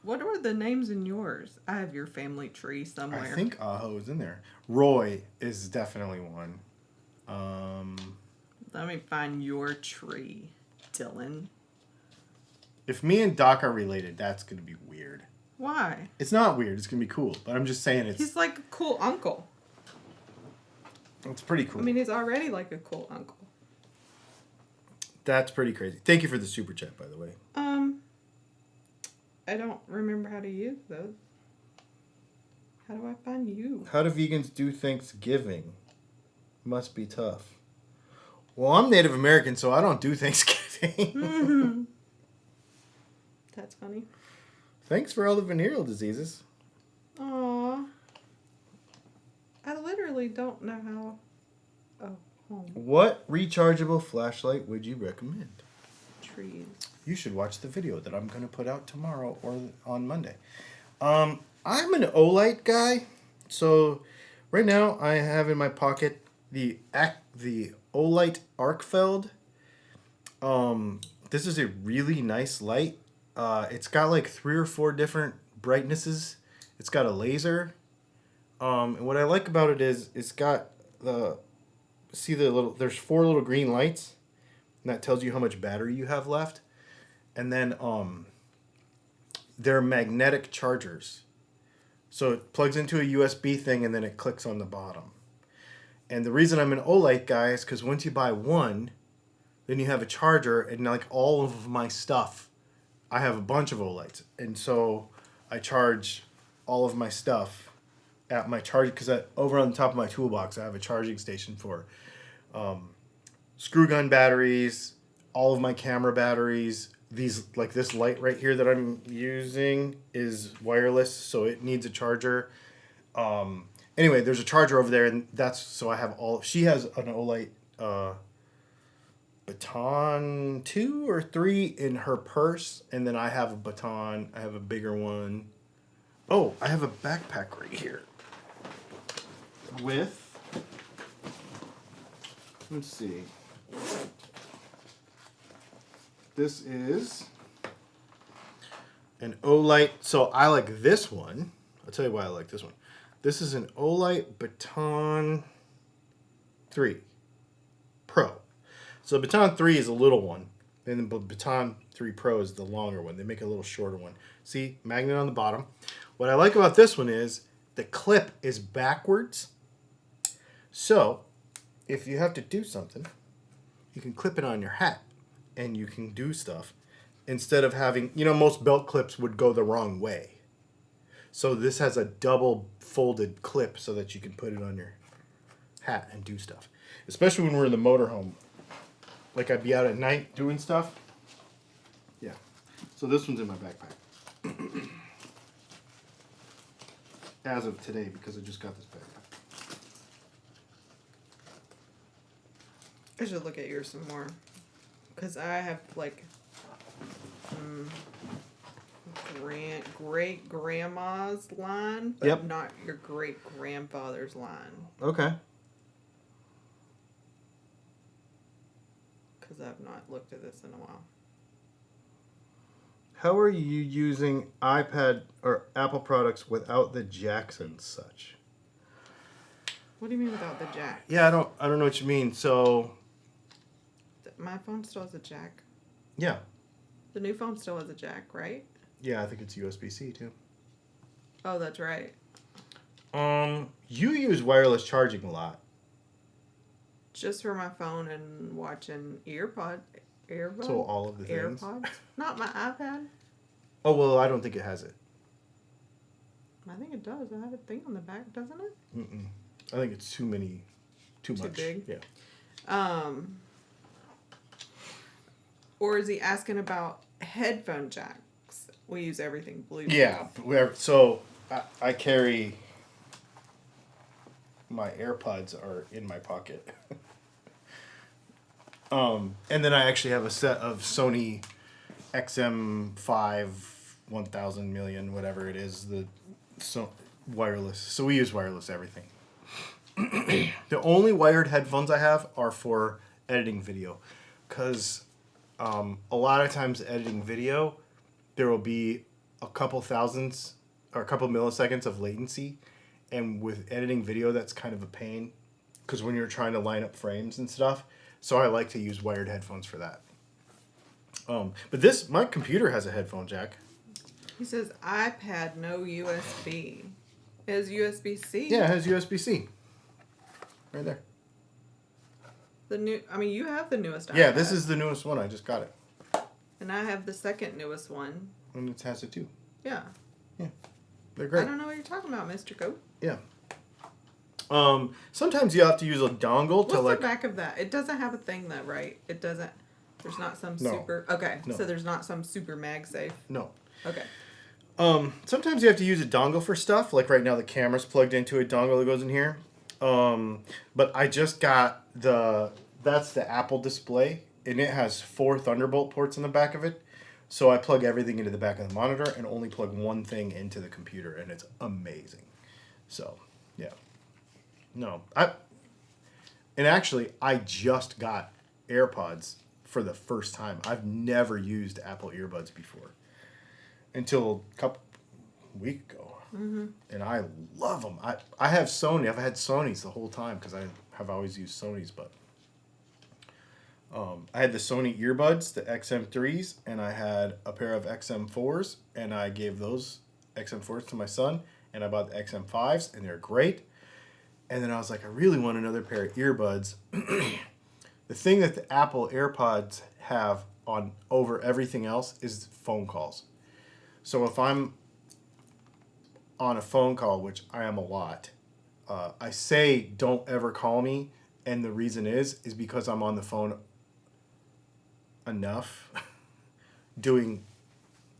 What are the names in yours? I have your family tree somewhere. I think Aho is in there. Roy is definitely one. Let me find your tree, Dylan. If me and Doc are related, that's going to be weird. Why? It's not weird. It's going to be cool. But I'm just saying He's like a cool uncle. It's pretty cool. I mean, he's already like a cool uncle. That's pretty crazy. Thank you for the super chat, by the way. I don't remember how to use those. How do I find you? How do vegans do Thanksgiving? Must be tough. Well, I'm Native American, so I don't do Thanksgiving. That's funny. Thanks for all the venereal diseases. Aww. I literally don't know how. Oh, home. What rechargeable flashlight would you recommend? Trees. You should watch the video that I'm going to put out tomorrow or on Monday. I'm an Olight guy. So right now I have in my pocket the Olight Arcfeld. This is a really nice light. It's got like 3 or 4 different brightnesses. It's got a laser. And what I like about it is it's got there's 4 little green lights. And that tells you how much battery you have left. And then they're magnetic chargers. So it plugs into a USB thing and then it clicks on the bottom. And the reason I'm an Olight guy is because once you buy one, then you have a charger and like all of my stuff. I have a bunch of Olights. And so I charge all of my stuff at my charge, because over on the top of my toolbox I have a charging station for screw gun batteries, all of my camera batteries. These, like this light right here that I'm using is wireless, so it needs a charger. Anyway, there's a charger over there, and that's so I have all. She has an Olight Baton 2 or 3 in her purse, and then I have a Baton. I have a bigger one. Oh, I have a backpack right here with. Let's see. This is an Olight. So I like this one. I'll tell you why I like this one. This is an Olight Baton 3 Pro. So Baton 3 is a little one. And the Baton 3 Pro is the longer one. They make a little shorter one. See, magnet on the bottom. What I like about this one is the clip is backwards. So if you have to do something, you can clip it on your hat and you can do stuff instead of having, most belt clips would go the wrong way. So this has a double folded clip so that you can put it on your hat and do stuff. Especially when we're in the motorhome. Like I'd be out at night doing stuff. Yeah. So this one's in my backpack. As of today, because I just got this backpack. I should look at yours some more. Because I have, like, great-grandma's line, but not your great-grandfather's line. Okay. Because I've not looked at this in a while. How are you using iPad or Apple products without the jacks and such? What do you mean without the jack? Yeah, I don't know what you mean. So My phone still has a jack. yeah. The new phone still has a jack, right? Yeah, I think it's USB-C too. Oh, that's right. You use wireless charging a lot. Just for my phone and watching earbuds. So all of the things. AirPods? Not my iPad. Oh, well, I don't think it has it. I think it does. I have a thing on the back, doesn't it? Mm-mm. I think it's too much. Big? Yeah. Or is he asking about headphone jacks? We use everything Bluetooth. Yeah. So I carry... My AirPods are in my pocket. And then I actually have a set of Sony XM5 1000 million, whatever it is, wireless. So we use wireless everything. The only wired headphones I have are for editing video, because a lot of times editing video, there will be a couple thousandths or a couple milliseconds of latency. And with editing video, that's kind of a pain, because when you're trying to line up frames and stuff. So I like to use wired headphones for that. But my computer has a headphone jack. He says iPad, no USB. It has USB-C. Yeah, it has USB-C. Right there. You have the newest iPad. Yeah, this is the newest one. I just got it. And I have the second newest one. And it has it too. Yeah. Yeah. They're great. I don't know what you're talking about, Mr. Cope. Yeah. Sometimes you have to use a dongle to What's the back of that? It doesn't have a thing though, right? It doesn't. There's not some super. Okay. No. So there's not some super MagSafe. No. Okay. Sometimes you have to use a dongle for stuff. Like right now, the camera's plugged into a dongle that goes in here. But I just got that's the Apple display, and it has 4 Thunderbolt ports in the back of it. So I plug everything into the back of the monitor and only plug one thing into the computer, and it's amazing. So, yeah. No. And actually, I just got AirPods for the first time. I've never used Apple earbuds before until a couple weeks ago. Mm-hmm. And I love them. I have Sony. I've had Sonys the whole time because I have always used Sonys, but I had the Sony earbuds, the XM3s, and I had a pair of XM4s, and I gave those XM4s to my son, and I bought the XM5s, and they're great. And then I was like, I really want another pair of earbuds. The thing that the Apple AirPods have on over everything else is phone calls. So if I'm on a phone call, which I am a lot, I say don't ever call me, and the reason is because I'm on the phone enough doing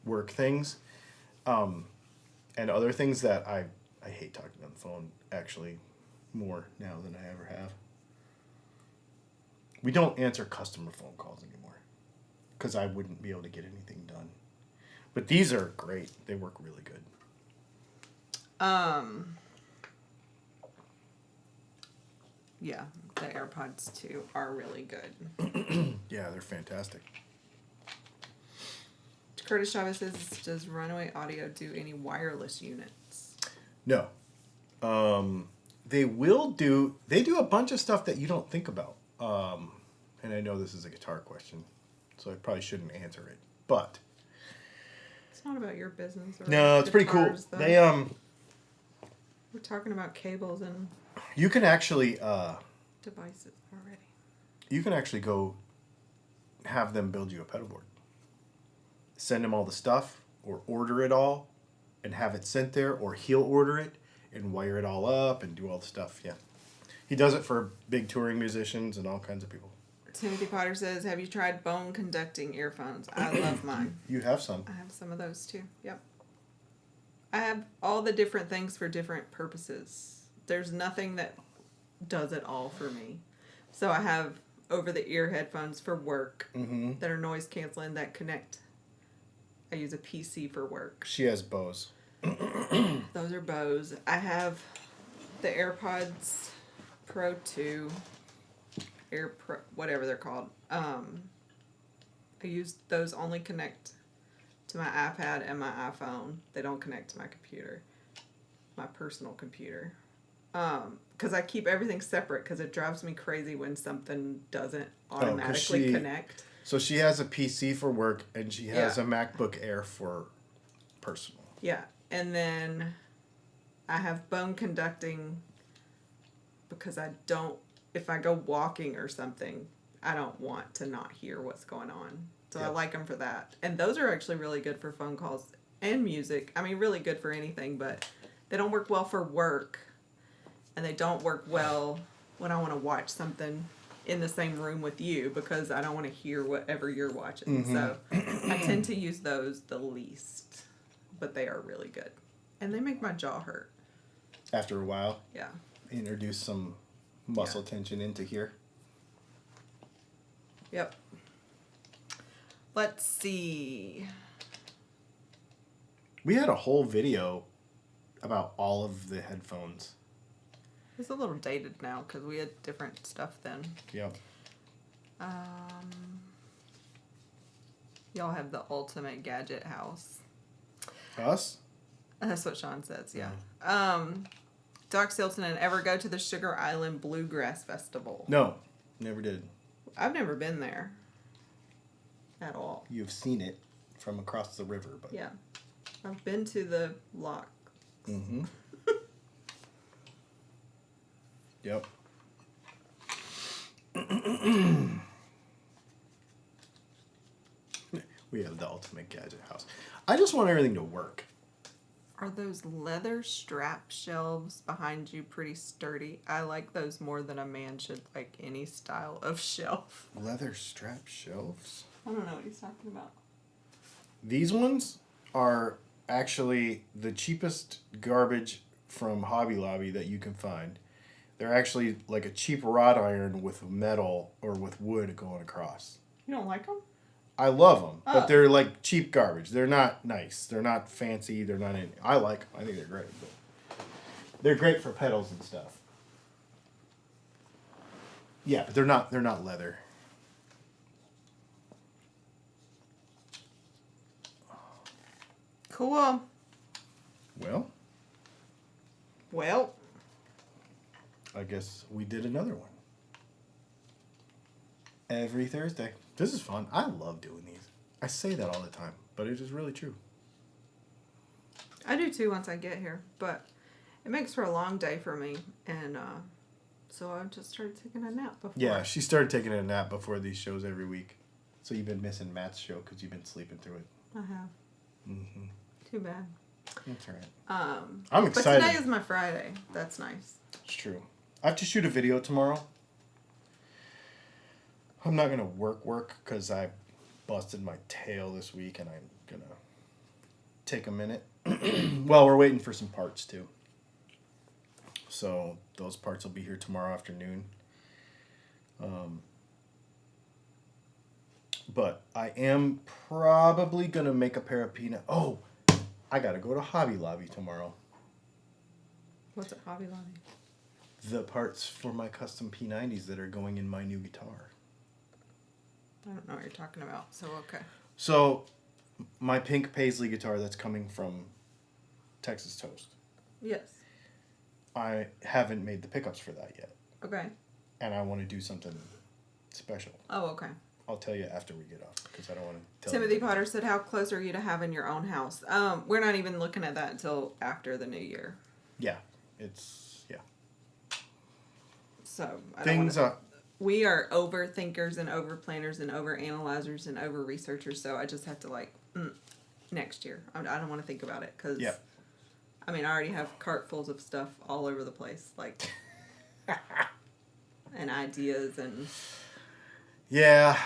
work things and other things that I hate talking on the phone actually more now than I ever have. We don't answer customer phone calls anymore because I wouldn't be able to get anything done. But these are great. They work really good. Yeah, the AirPods too are really good. Yeah, they're fantastic. Curtis Chavez says, does Runaway Audio do any wireless units? No. They do a bunch of stuff that you don't think about. And I know this is a guitar question, so I probably shouldn't answer it. But it's not about your business. Or no, it's pretty cool. Though. They We're talking about cables and you can actually devices already. You can actually go have them build you a pedal board. Send him all the stuff, or order it all, and have it sent there, or he'll order it and wire it all up and do all the stuff. Yeah, he does it for big touring musicians and all kinds of people. Timothy Potter says, have you tried bone conducting earphones? I love mine. You have some. I have some of those too. Yep. I have all the different things for different purposes. There's nothing that does it all for me. So I have over-the-ear headphones for work that are noise canceling that connect. I use a PC for work. She has Bose. Those are Bose. I have the AirPods Pro 2, whatever they're called. I use those only connect to my iPad and my iPhone. They don't connect to my computer, my personal computer. Because I keep everything separate because it drives me crazy when something doesn't automatically connect. So she has a PC for work and she has a MacBook Air for personal. Yeah. And then I have bone conducting because if I go walking or something, I don't want to not hear what's going on. So I like them for that. And those are actually really good for phone calls and music. I mean, really good for anything, but they don't work well for work. And they don't work well when I want to watch something in the same room with you because I don't want to hear whatever you're watching. Mm-hmm. So I tend to use those the least, but they are really good. And they make my jaw hurt. After a while? Yeah. Introduce some muscle tension into here. Yep. Let's see. We had a whole video about all of the headphones. It's a little dated now because we had different stuff then. Yep. Y'all have the ultimate gadget house. Us? That's what Sean says, yeah. Doc Silton and ever go to the Sugar Island Bluegrass Festival? No, never did. I've never been there at all. You've seen it from across the river, but yeah, I've been to the lock. Mm-hmm. Yep. We have the ultimate gadget house. I just want everything to work. Are those leather strap shelves behind you pretty sturdy? I like those more than a man should like any style of shelf. Leather strap shelves? I don't know what he's talking about. These ones are actually the cheapest garbage from Hobby Lobby that you can find. They're actually like a cheap wrought iron with metal or with wood going across. You don't like them? I love them, but they're like cheap garbage. They're not nice. They're not fancy. They're not. I like them. I think they're great. But they're great for pedals and stuff. Yeah, but they're not. They're not leather. Cool. Well. I guess we did another one. Every Thursday. This is fun. I love doing these. I say that all the time, but it is really true. I do too once I get here, but it makes for a long day for me, and so I just started taking a nap before. Yeah, she started taking a nap before these shows every week. So you've been missing Matt's show because you've been sleeping through it. I have. Mm-hmm. Too bad. That's all right. I'm excited. But today is my Friday. That's nice. It's true. I have to shoot a video tomorrow. I'm not going to work because I busted my tail this week and I'm going to take a minute. Well, we're waiting for some parts too. So those parts will be here tomorrow afternoon. But I am probably going to make a pair of peanut. Oh, I got to go to Hobby Lobby tomorrow. What's at Hobby Lobby? The parts for my custom P90s that are going in my new guitar. I don't know what you're talking about, so okay. So, my pink paisley guitar that's coming from Texas Toast. Yes. I haven't made the pickups for that yet. Okay. And I want to do something special. Oh, okay. I'll tell you after we get off, because I don't want to tell Timothy you. Potter said, how close are you to having your own house? We're not even looking at that until after the new year. Yeah. Yeah. So, we are overthinkers and overplanners and overanalyzers and over-researchers, so I just have to, next year. I don't want to think about it, because, I already have cartfuls of stuff all over the place, and ideas and... Yeah,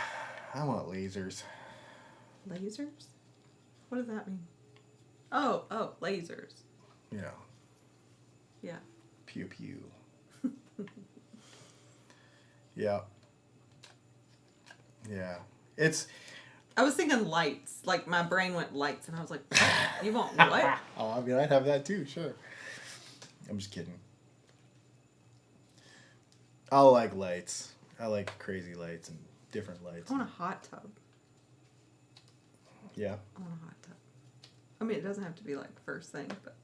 I want lasers. Lasers? What does that mean? Oh, lasers. Yeah. Yeah. Pew pew. Yeah. Yeah. I was thinking lights. My brain went lights, and I was like, you want what? Oh, I'd have that too, sure. I'm just kidding. I like lights. I like crazy lights and different lights. I want a hot tub. Yeah. I want a hot tub. It doesn't have to be first thing, but...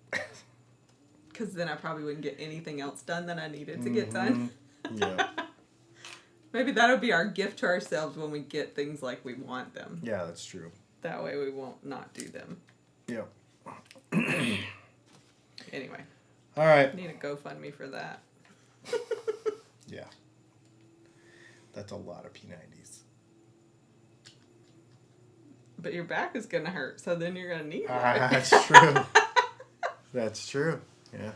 Because then I probably wouldn't get anything else done that I needed to get done. Yeah. Maybe that'll be our gift to ourselves when we get things like we want them. Yeah, that's true. That way we won't not do them. Yeah. Anyway. All right. Need a GoFundMe for that. Yeah. That's a lot of P90s. But your back is going to hurt, so then you're going to need one. That's true. That's true. Yeah.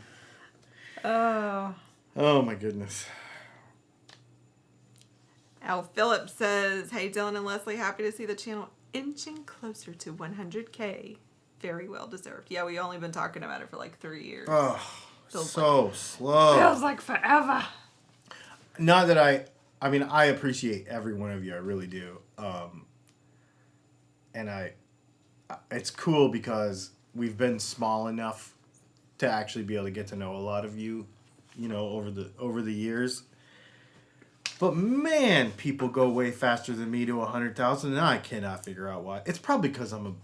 Oh. Oh, my goodness. Al Phillips says, hey, Dylan and Leslie, happy to see the channel inching closer to 100K. Very well deserved. Yeah, we only been talking about it for like 3 years. Oh, Feels so slow. Feels like forever. Not that I mean, I appreciate every one of you. I really do. And it's cool because we've been small enough to actually be able to get to know a lot of you, you know, over the years. But man, people go way faster than me to 100,000, and I cannot figure out why. It's probably because I'm a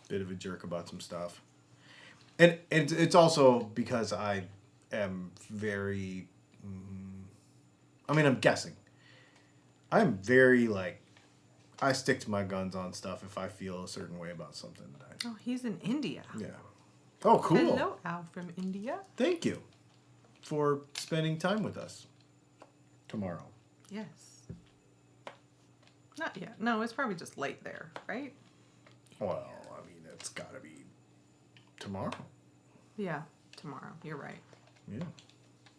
bit of a jerk about some stuff, and it's also because I am very. I mean, I'm guessing. I'm very like, I stick to my guns on stuff if I feel a certain way about something. Oh, he's in India. Yeah. Oh, cool. Hello, Al from India. Thank you for spending time with us tomorrow. Yes. Not yet. No, it's probably just late there, right? Well, I mean, it's got to be tomorrow. Yeah, tomorrow. You're right. Yeah.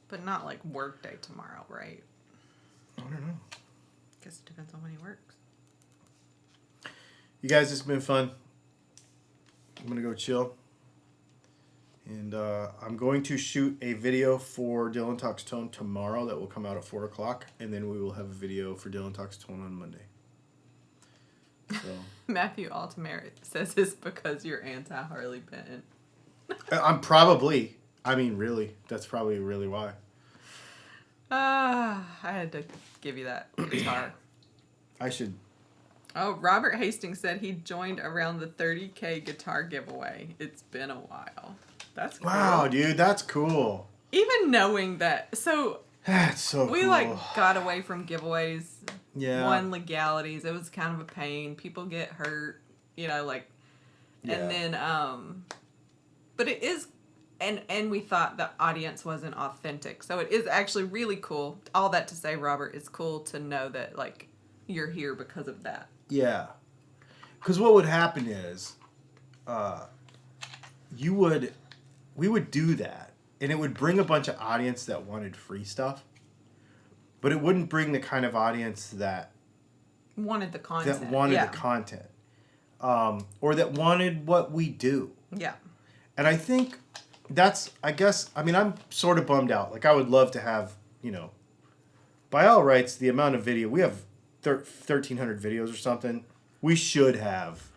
But not like work day tomorrow, right? I don't know. Guess it depends on when he works. You guys, it's been fun. I'm going to go chill. And I'm going to shoot a video for Dylan Talks Tone tomorrow that will come out at 4 o'clock. And then we will have a video for Dylan Talks Tone on Monday. So Matthew Altamere says it's because you're anti-Harley Benton. I'm probably, I mean, really, that's probably really why. I had to give you that guitar. I should. Oh, Robert Hastings said he joined around the 30K guitar giveaway. It's been a while. That's cool. Wow, dude, that's cool. Even knowing that, so That's so we cool. like got away from giveaways. Yeah. One, legalities. It was kind of a pain. People get hurt, you know, like, Yeah. and then, but it is, and we thought the audience wasn't authentic. So it is actually really cool. All that to say, Robert, it's cool to know that, like, you're here because of that. Yeah. Because what would happen is, we would do that, and it would bring a bunch of audience that wanted free stuff, but it wouldn't bring the kind of audience that Wanted the content. the content, or that wanted what we do. Yeah. And I think that's, I guess, I mean, I'm sort of bummed out. Like, I would love to have, you know, by all rights, the amount of video, we have 1,300 videos or something. We should have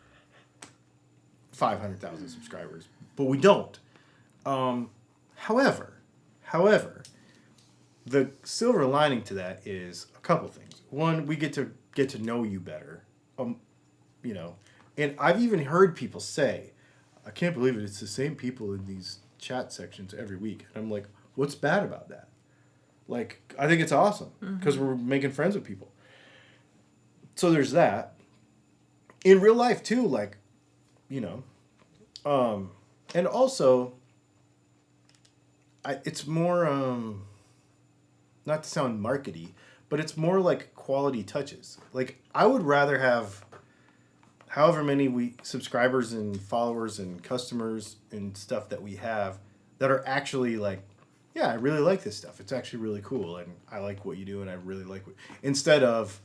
500,000 subscribers, but we don't. However, the silver lining to that is a couple things. One, we get to know you better. You know, and I've even heard people say, I can't believe it, it's the same people in these chat sections every week. And I'm like, what's bad about that? Like, I think it's awesome because we're making friends with people. So there's that. In real life too, like, you know, and also, it's more, not to sound markety, but it's more like quality touches. Like, I would rather have however many subscribers and followers and customers and stuff that we have that are actually like, yeah, I really like this stuff. It's actually really cool, and I like what you do, and I really like what... Instead of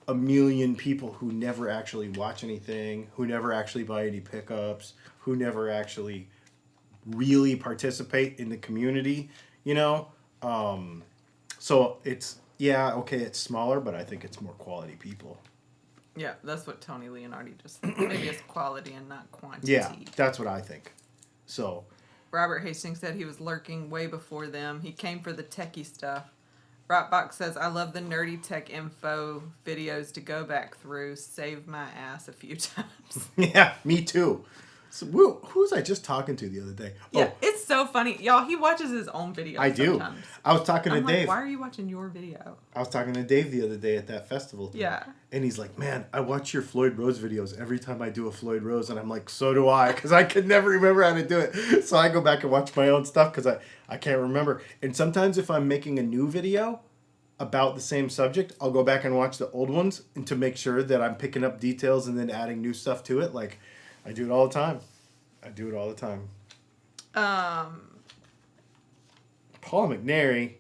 a million people who never actually watch anything, who never actually buy any pickups, who never actually really participate in the community, you know? So it's, yeah, okay, it's smaller, but I think it's more quality people. Yeah, that's what Tony Leonardi just said. Maybe it's quality and not quantity. Yeah, that's what I think. So... Robert Hastings said he was lurking way before them. He came for the techie stuff. Rockbox says, I love the nerdy tech info videos to go back through. Save my ass a few times. Yeah, me too. So, who was I just talking to the other day? Yeah, it's so funny. Y'all, he watches his own videos I do. sometimes. I was talking to I'm like, Dave. why are you watching your video? I was talking to Dave the other day at that festival. Yeah. And he's like, man, I watch your Floyd Rose videos every time I do a Floyd Rose. And I'm like, so do I, because I could never remember how to do it. So I go back and watch my own stuff because I can't remember. And sometimes if I'm making a new video about the same subject, I'll go back and watch the old ones and to make sure that I'm picking up details and then adding new stuff to it. Like, I do it all the time. Paul McNary.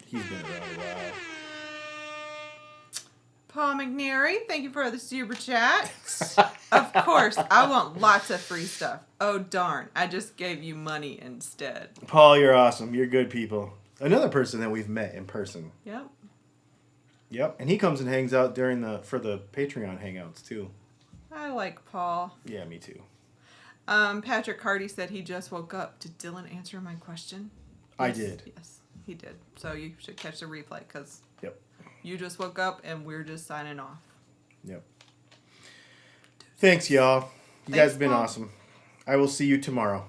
He's been around a while. Paul McNary, thank you for the super chat. Of course, I want lots of free stuff. Oh, darn. I just gave you money instead. Paul, you're awesome. You're good people. Another person that we've met in person. Yep. And he comes and hangs out for the Patreon hangouts, too. I like Paul. Yeah, me too. Patrick Hardy said he just woke up. Did Dylan answer my question? I did. Yes, he did. So you should catch the replay because Yep. you just woke up and we're just signing off. Yep. Thanks, y'all. You guys have been Paul. awesome. I will see you tomorrow.